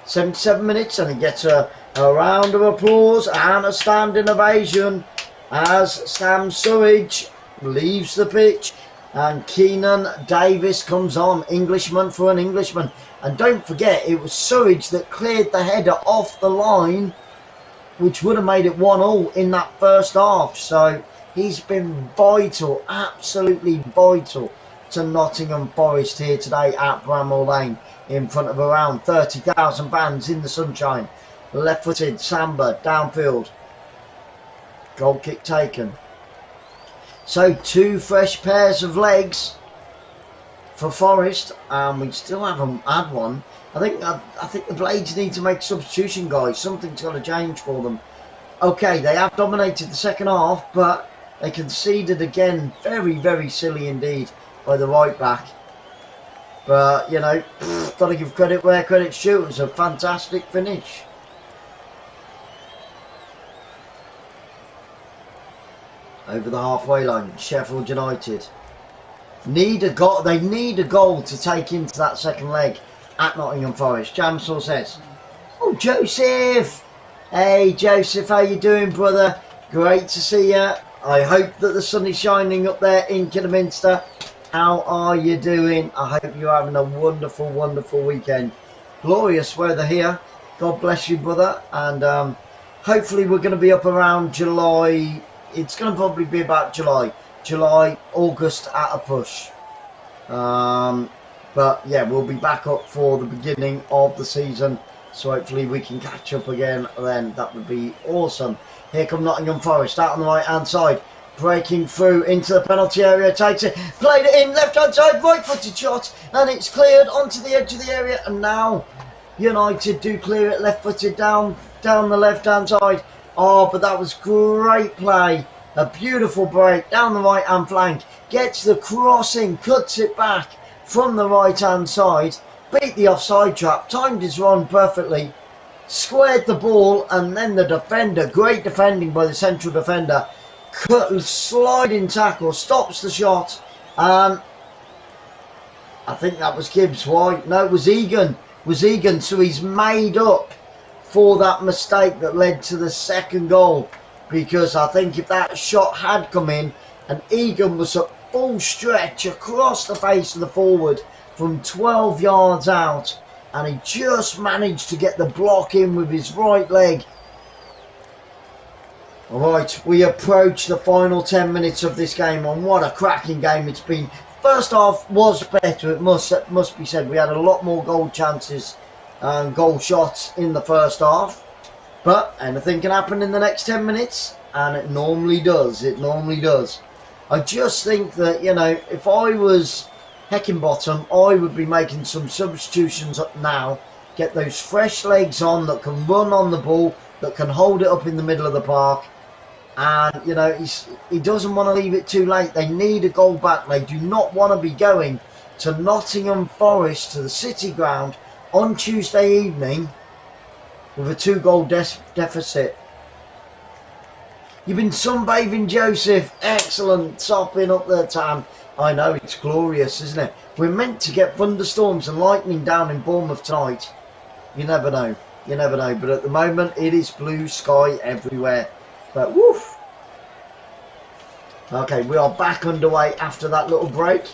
S1: 77 minutes, and he gets a round of applause and a standing ovation as Sam Surridge leaves the pitch and Keenan Davis comes on. Englishman for an Englishman. And don't forget, it was Surridge that cleared the header off the line, which would have made it 1-1 in that first half. So he's been vital, absolutely vital to Nottingham Forest here today at Bramall Lane, in front of around 30,000 fans in the sunshine. Left-footed Samba downfield. Goal kick taken. So 2 fresh pairs of legs for Forest, and we still haven't had one. I think the Blades need to make substitution, guys. Something's got to change for them. Okay, they have dominated the second half, but they conceded again. Very, very silly indeed by the right back. But, you know, got to give credit where credit's due. It was a fantastic finish. Over the halfway line, Sheffield United need a goal. They need a goal to take into that second leg at Nottingham Forest. Jamsor says, "Oh, Joseph! Hey, Joseph, how you doing, brother? Great to see you. I hope that the sun is shining up there in Kidderminster. How are you doing? I hope you're having a wonderful, wonderful weekend. Glorious weather here. God bless you, brother. And hopefully we're going to be up around July. It's going to probably be about July, August at a push. But yeah, we'll be back up for the beginning of the season. So hopefully we can catch up again then. That would be awesome. Here come Nottingham Forest out on the right hand side. Breaking through into the penalty area. Takes it. Played it in. Left hand side. Right footed shot. And it's cleared onto the edge of the area. And now United do clear it. Left footed down the left hand side. Oh, but that was great play. A beautiful break down the right hand flank. Gets the crossing. Cuts it back from the right hand side. Beat the offside trap. Timed his run perfectly. Squared the ball. And then the defender. Great defending by the central defender. Sliding tackle. Stops the shot. And I think that was Gibbs. Why? No, it was Egan. So he's made up for that mistake that led to the second goal, because I think if that shot had come in and Egan was at full stretch across the face of the forward from 12 yards out, and he just managed to get the block in with his right leg. Alright, we approach the final 10 minutes of this game, and what a cracking game it's been. First half was better, it must be said. We had a lot more goal chances and goal shots in the first half, but anything can happen in the next 10 minutes, and it normally does. I just think that, you know, if I was Heckingbottom, I would be making some substitutions up now, get those fresh legs on that can run on the ball, that can hold it up in the middle of the park. And, you know, he doesn't want to leave it too late. They need a goal back. They do not want to be going to Nottingham Forest, to the City Ground, on Tuesday evening with a 2-goal deficit. You've been sunbathing, Joseph. Excellent. Topping up the tan. I know, it's glorious, isn't it? We're meant to get thunderstorms and lightning down in Bournemouth tonight. You never know. You never know. But at the moment, it is blue sky everywhere. But woof. Okay, we are back underway after that little break.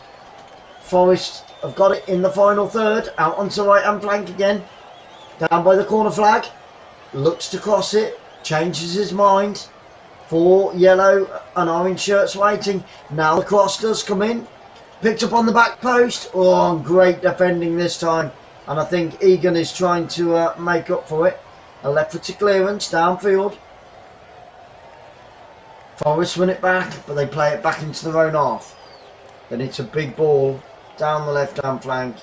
S1: Forest have got it in the final third. Out onto the right hand flank again. Down by the corner flag. Looks to cross it. Changes his mind. 4 yellow and orange shirts waiting. Now the cross does come in. Picked up on the back post. Oh, great defending this time. And I think Egan is trying to make up for it. A left-footed clearance downfield. Forest win it back, but they play it back into their own half. Then it's a big ball down the left-hand flank.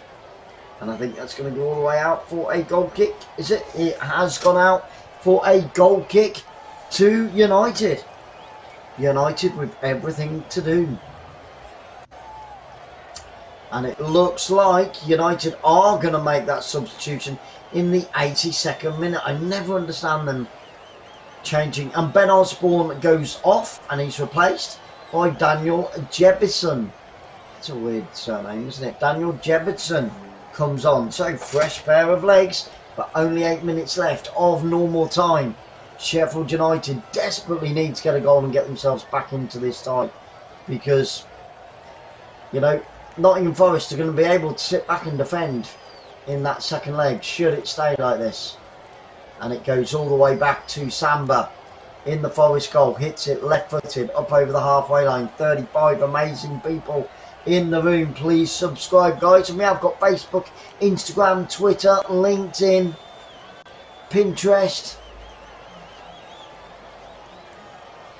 S1: And I think that's going to go all the way out for a goal kick. Is it? It has gone out for a goal kick to United. United with everything to do. And it looks like United are going to make that substitution in the 82nd minute. I never understand them changing. And Ben Osborne goes off and he's replaced by Daniel Jebison. It's a weird surname, isn't it? Daniel Jebison comes on. So fresh pair of legs, but only 8 minutes left of normal time. Sheffield United desperately need to get a goal and get themselves back into this tie, because, you know, Nottingham Forest are going to be able to sit back and defend in that second leg should it stay like this. And it goes all the way back to Samba in the Forest goal. Hits it left-footed up over the halfway line. 35 amazing people in the room. Please subscribe, guys. And we have got Facebook, Instagram, Twitter, LinkedIn, Pinterest.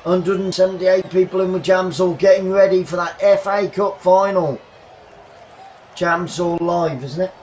S1: 178 people in with Jamsall getting ready for that FA Cup final. Jamsall live, isn't it?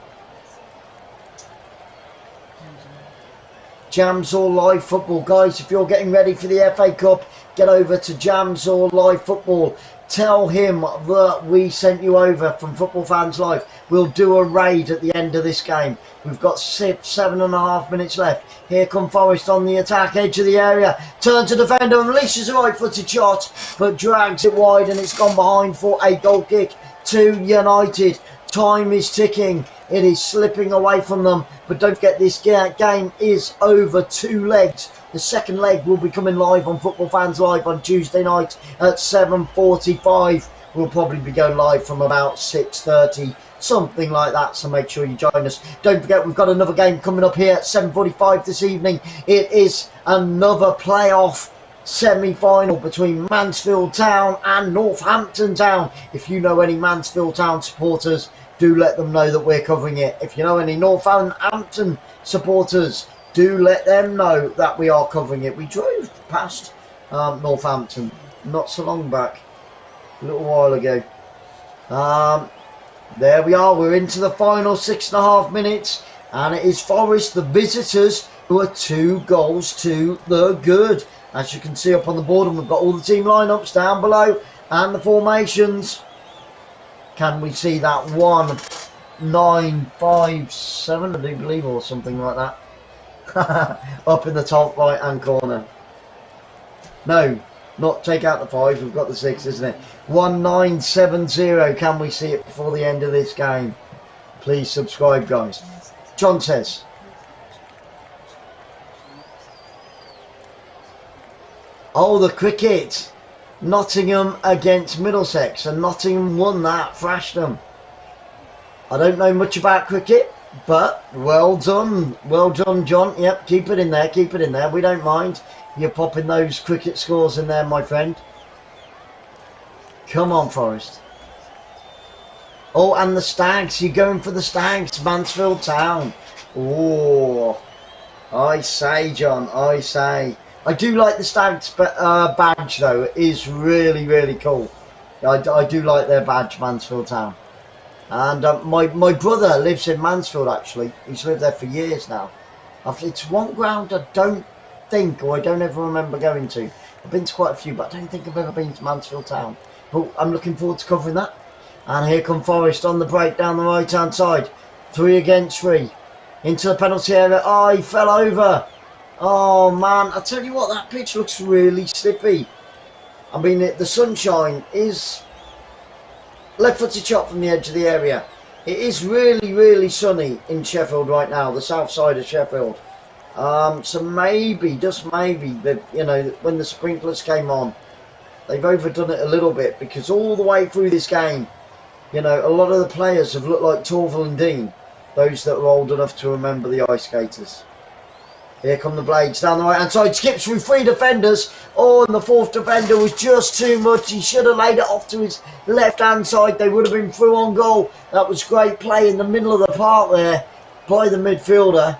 S1: Jamsall Live Football. Guys, if you're getting ready for the FA Cup, get over to Jamsall Live Football. Tell him that we sent you over from Football Fans Live. We'll do a raid at the end of this game. We've got 7.5 minutes left. Here come Forest on the attack, edge of the area. Turn to defender, unleashes a right-footed shot, but drags it wide, and it's gone behind for a goal kick to United. Time is ticking. It is slipping away from them. But don't forget, this game is over 2 legs. The second leg will be coming live on Football Fans Live on Tuesday night at 7:45. We'll probably be going live from about 6:30, something like that. So make sure you join us. Don't forget, we've got another game coming up here at 7:45 this evening. It is another playoff semi-final between Mansfield Town and Northampton Town. If you know any Mansfield Town supporters, do let them know that we're covering it. If you know any Northampton supporters, do let them know that we are covering it. We drove past Northampton not so long back, a little while ago. There we are. We're into the final 6.5 minutes, and it is Forest, the visitors, who are 2 goals to the good. As you can see up on the board, and we've got all the team lineups down below and the formations. Can we see that 1957, I do believe, or something like that? Up in the top right hand corner. No, not take out the 5, we've got the 6, isn't it? 1970. Can we see it before the end of this game? Please subscribe, guys. John says. Oh, the cricket. Nottingham against Middlesex, and Nottingham won that, thrashed them. I don't know much about cricket, but well done. Well done, John. Yep, keep it in there, keep it in there. We don't mind. You're popping those cricket scores in there, my friend. Come on, Forest. Oh, and the Stags. You're going for the Stags, Mansfield Town. Oh, I say, John, I say. I do like the Stags badge, though. It is really, really cool. I do like their badge, Mansfield Town. And my brother lives in Mansfield, actually. He's lived there for years now. It's one ground I don't think, or I don't ever remember going to. I've been to quite a few, but I don't think I've ever been to Mansfield Town. But I'm looking forward to covering that. And here come Forest on the break down the right-hand side. 3 against 3. Into the penalty area. Oh, he fell over. Oh, man. I tell you what, that pitch looks really slippy. I mean, the sunshine is left-footed shot from the edge of the area. It is really, really sunny in Sheffield right now, the south side of Sheffield. So maybe, just maybe, when the sprinklers came on, they've overdone it a little bit, because all the way through this game, a lot of the players have looked like 𝓳𝓸𝓷𝓷𝓷𝓰, those that are old enough to remember the ice skaters. Here come the Blades down the right hand side, skips through 3 defenders. Oh, and the 4th defender was just too much. He should have laid it off to his left hand side. They would have been through on goal. That was great play in the middle of the park there by the midfielder.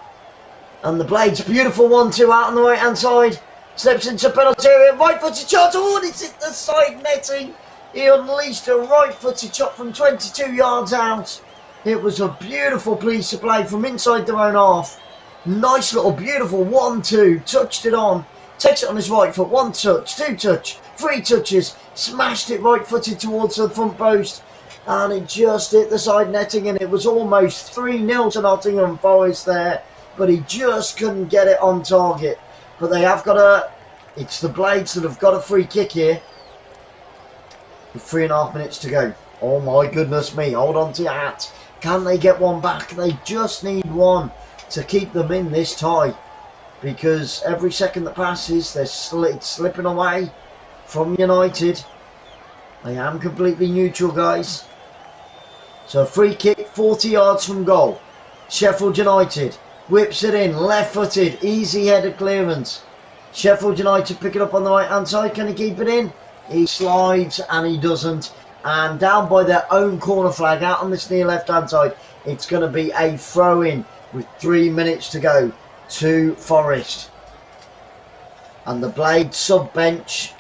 S1: And the Blades, beautiful 1-2 out on the right hand side. Steps into penalty area, right footed shot. Oh, and it's hit the side netting. He unleashed a right footed shot from 22 yards out. It was a beautiful piece of play from inside their own half. Nice little beautiful 1-2, touched it on, takes it on his right foot, 1 touch, 2 touch, 3 touches, smashed it right footed towards the front post, and it just hit the side netting, and it was almost 3-0 to Nottingham Forest there, but he just couldn't get it on target. But they have got it's the Blades that have got a free kick here, with 3.5 minutes to go. Oh my goodness me, hold on to your hat. Can they get one back? They just need one to keep them in this tie, because every second that passes they're slipping away from United. I am completely neutral, guys. So a free kick 40 yards from goal. Sheffield United whips it in, left footed, easy headed clearance. Sheffield United pick it up on the right hand side. Can he keep it in? He slides and he doesn't, and down by their own corner flag out on this near left hand side, it's going to be a throw in with 3 minutes to go to Forest. And the Blades sub bench,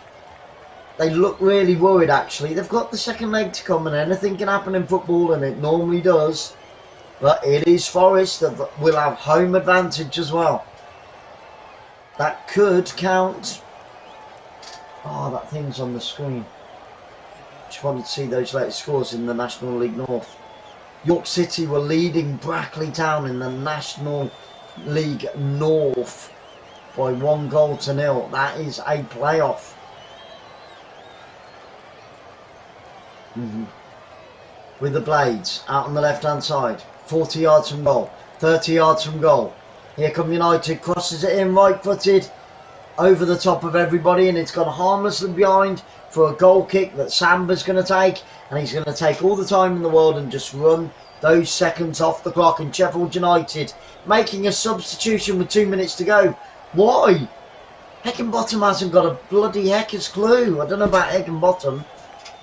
S1: they look really worried actually. They've got the second leg to come, and anything can happen in football, and it normally does. But it is Forest that will have home advantage as well. That could count. Oh, that thing's on the screen. Just wanted to see those latest scores in the National League North. York City were leading Brackley Town in the National League North by 1-0. That is a playoff. With the Blades out on the left hand side, 40 yards from goal, 30 yards from goal. Here come United, crosses it in right footed over the top of everybody, and it's gone harmlessly behind for a goal kick that Samba's going to take, and he's going to take all the time in the world and just run those seconds off the clock. And Sheffield United making a substitution with 2 minutes to go. Why? Heckingbottom hasn't got a bloody hecker's clue. I don't know about Heckingbottom.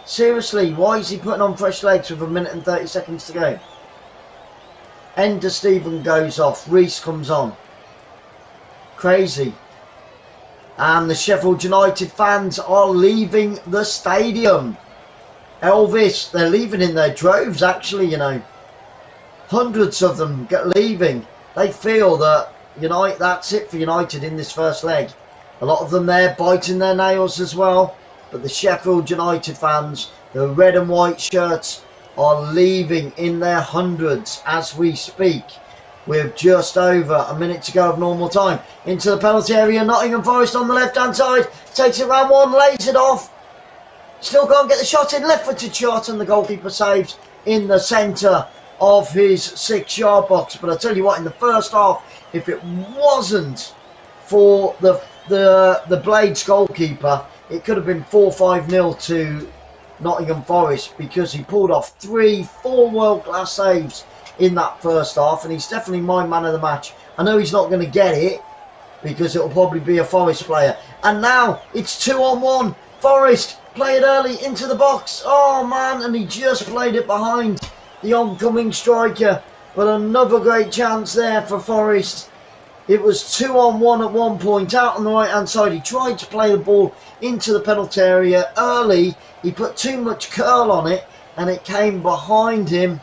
S1: Seriously, why is he putting on fresh legs with 1 minute and 30 seconds to go? Ender Stephen goes off. Reese comes on. Crazy. And the Sheffield United fans are leaving the stadium. Elvis, they're leaving in their droves actually, Hundreds of them leaving. They feel that that's it for United in this first leg. A lot of them there biting their nails as well. But the Sheffield United fans, the red and white shirts, are leaving in their hundreds as we speak. With just over a minute to go of normal time. Into the penalty area, Nottingham Forest on the left hand side. Takes it round one, lays it off. Still can't get the shot in, left footed shot, and the goalkeeper saves in the centre of his 6-yard box. But I tell you what, in the first half, if it wasn't for the the Blades goalkeeper, it could have been 4-5-0 to Nottingham Forest, because he pulled off 3-4 world-class saves in that first half, and he's definitely my man of the match. I know he's not going to get it because it'll probably be a Forest player. And now it's 2-on-1. Forest play it early into the box. Oh man, and he just played it behind the oncoming striker. But another great chance there for Forest. It was 2-on-1 at one point out on the right hand side. He tried to play the ball into the penalty area early. He put too much curl on it and it came behind him.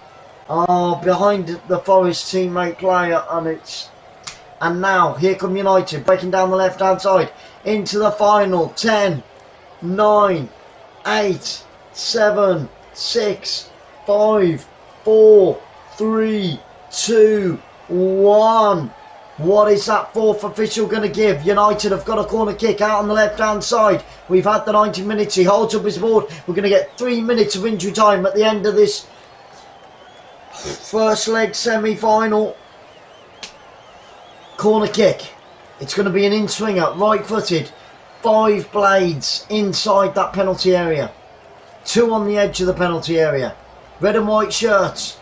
S1: Behind the Forest teammate player, and now here come United breaking down the left hand side into the final. 10, 9, 8, 7, 6, 5, 4, 3, 2, 1. What is that fourth official going to give? United have got a corner kick out on the left hand side. We've had the 90 minutes. He holds up his board. We're going to get 3 minutes of injury time at the end of this first leg semi-final. Corner kick. It's going to be an in-swinger, right-footed. 5 blades inside that penalty area. 2 on the edge of the penalty area. Red and white shirts.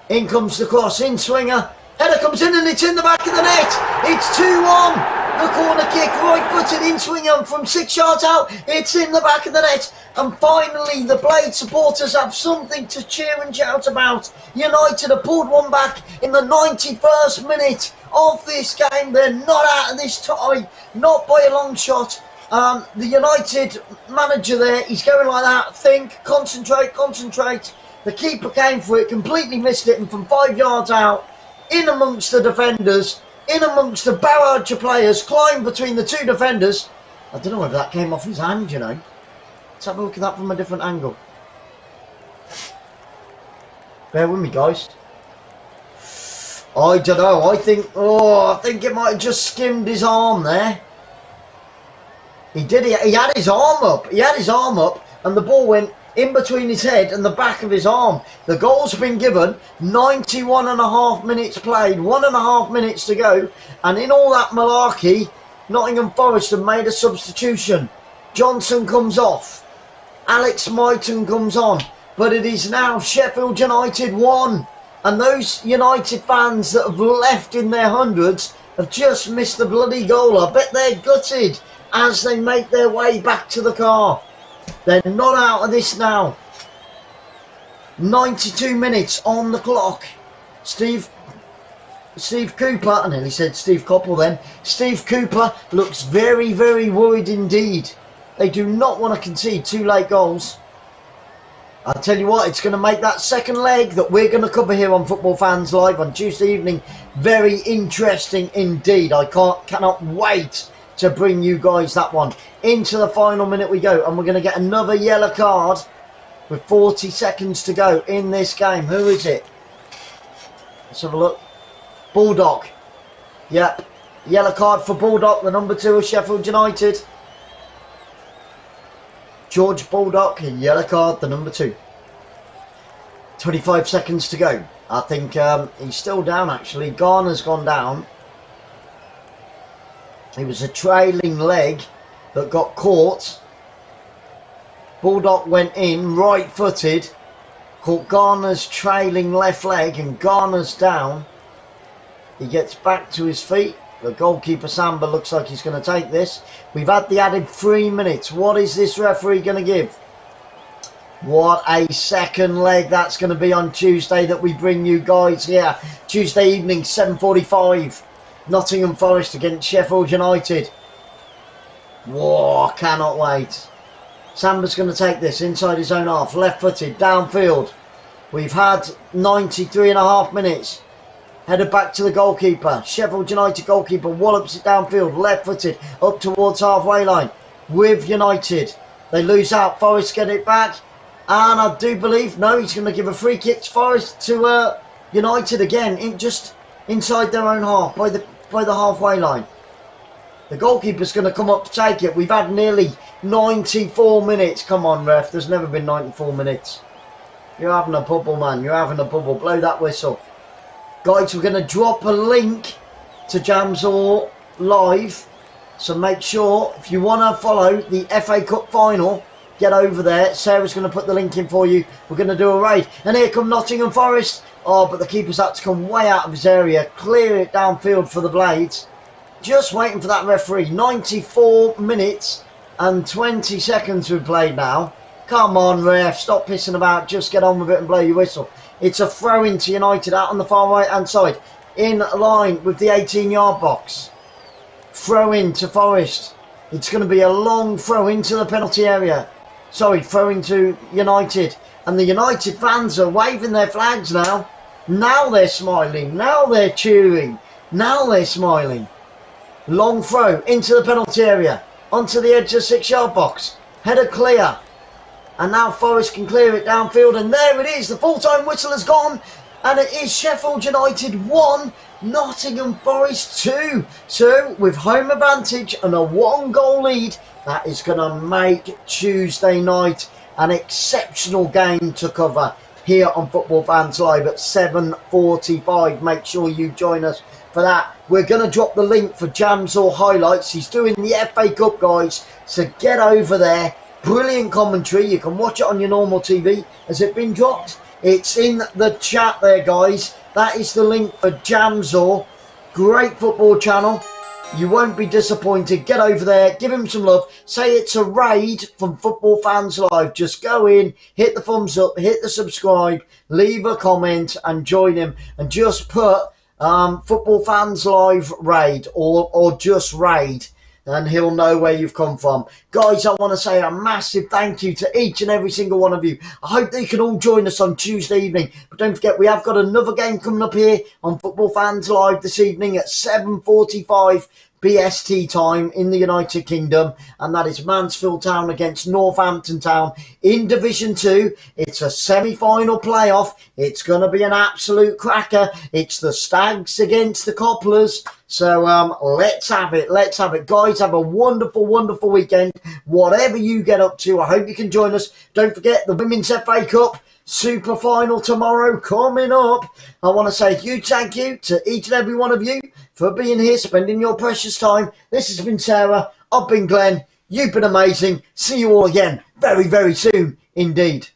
S1: In comes the cross, in-swinger. Header comes in and it's in the back of the net. It's 2-1. The corner kick, right-footed in-swinger from 6 yards out. It's in the back of the net. And finally, the Blade supporters have something to cheer and shout about. United have pulled one back in the 91st minute of this game. They're not out of this tie, not by a long shot. The United manager there, he's going like that. Think, concentrate, concentrate. The keeper came for it, completely missed it, and from 5 yards out, in amongst the defenders, in amongst the barrage of players, climbed between the 2 defenders. I don't know whether that came off his hand, you know. Let's have a look at that from a different angle. Bear with me, guys. I don't know. I think it might have just skimmed his arm there. He did. He had his arm up. He had his arm up, and the ball went in between his head and the back of his arm. The goal's been given. 91.5 minutes played. 1.5 minutes to go, and in all that malarkey, Nottingham Forest have made a substitution. Johnson comes off. Alex Myton comes on. But it is now Sheffield United 1. And those United fans that have left in their hundreds have just missed the bloody goal. I bet they're gutted as they make their way back to the car. They're not out of this now. 92 minutes on the clock. Steve Cooper, I nearly said Steve Coppell then. Steve Cooper looks very, very worried indeed. They do not want to concede 2 late goals. I'll tell you what, it's going to make that second leg that we're going to cover here on Football Fans Live on Tuesday evening very interesting indeed. I cannot wait to bring you guys that one. Into the final minute we go, and we're going to get another yellow card with 40 seconds to go in this game. Who is it? Let's have a look. Bulldog. Yep. Yellow card for Bulldog, the number 2 of Sheffield United. George Bulldog, yellow card, the number 2. 25 seconds to go. I think he's still down actually. Garner's gone down. It was a trailing leg that got caught. Bulldog went in, right-footed. Caught Garner's trailing left leg, and Garner's down. He gets back to his feet. The goalkeeper Samba looks like he's going to take this. We've had the added 3 minutes. What is this referee going to give? What a second leg that's going to be on Tuesday that we bring you guys here. Tuesday evening, 7:45. Nottingham Forest against Sheffield United. Whoa, cannot wait. Samba's going to take this inside his own half. Left-footed, downfield. We've had 93.5 minutes. Headed back to the goalkeeper. Sheffield United goalkeeper wallops it downfield. Left-footed up towards halfway line. With United. They lose out. Forest get it back. And I do believe, no, he's going to give a free kick to Forest to United again. Just inside their own half. By the halfway line. The goalkeeper's going to come up to take it. We've had nearly 94 minutes. Come on, ref. There's never been 94 minutes. You're having a bubble, man. You're having a bubble. Blow that whistle. Guys, we're going to drop a link to Jamzor Live So make sure, if you want to follow the FA Cup final, get over there. Sarah's going to put the link in for you. We're going to do a raid. And here come Nottingham Forest. Oh, but the keeper's had to come way out of his area. Clear it downfield for the Blades. Just waiting for that referee. 94 minutes and 20 seconds we've played now. Come on, ref. Stop pissing about. Just get on with it and blow your whistle. It's a throw into United out on the far right-hand side. In line with the 18-yard box. Throw in to Forest. It's going to be a long throw into the penalty area. Sorry, throw into United. And the United fans are waving their flags now. Now they're smiling. Now they're cheering. Now they're smiling. Long throw into the penalty area. Onto the edge of the 6-yard box. Header clear. And now Forest can clear it downfield. And there it is. The full-time whistle has gone. And it is Sheffield United 1, Nottingham Forest 2. So, with home advantage and a 1-goal lead, that is going to make Tuesday night an exceptional game to cover here on Football Fans Live at 7:45. Make sure you join us for that. We're going to drop the link for 𝓳𝓸𝓲𝓷𝓲𝓷𝓰 highlights. He's doing the FA Cup, guys. So, get over there. Brilliant commentary. You can watch it on your normal TV. Has it been dropped? It's in the chat there, guys. That is the link for 𝓳𝓸𝓲𝓷𝓲𝓷𝓰. Great football channel. You won't be disappointed. Get over there. Give him some love. Say it's a raid from Football Fans Live. Just go in, hit the thumbs up, hit the subscribe, leave a comment and join him. And just put Football Fans Live raid or just raid. And he'll know where you've come from. Guys, I want to say a massive thank you to each and every single one of you. I hope that you can all join us on Tuesday evening. But don't forget, we have got another game coming up here on Football Fans Live this evening at 7:45 BST time in the United Kingdom. And that is Mansfield Town against Northampton Town in Division 2. It's a semi-final playoff. It's going to be an absolute cracker. It's the Stags against the Copplers. So let's have it. Let's have it. Guys, have a wonderful, wonderful weekend. Whatever you get up to, I hope you can join us. Don't forget the Women's FA Cup Super Final tomorrow coming up. I want to say a huge thank you to each and every one of you for being here, spending your precious time. This has been Sarah. I've been Glenn. You've been amazing. See you all again very, very soon indeed.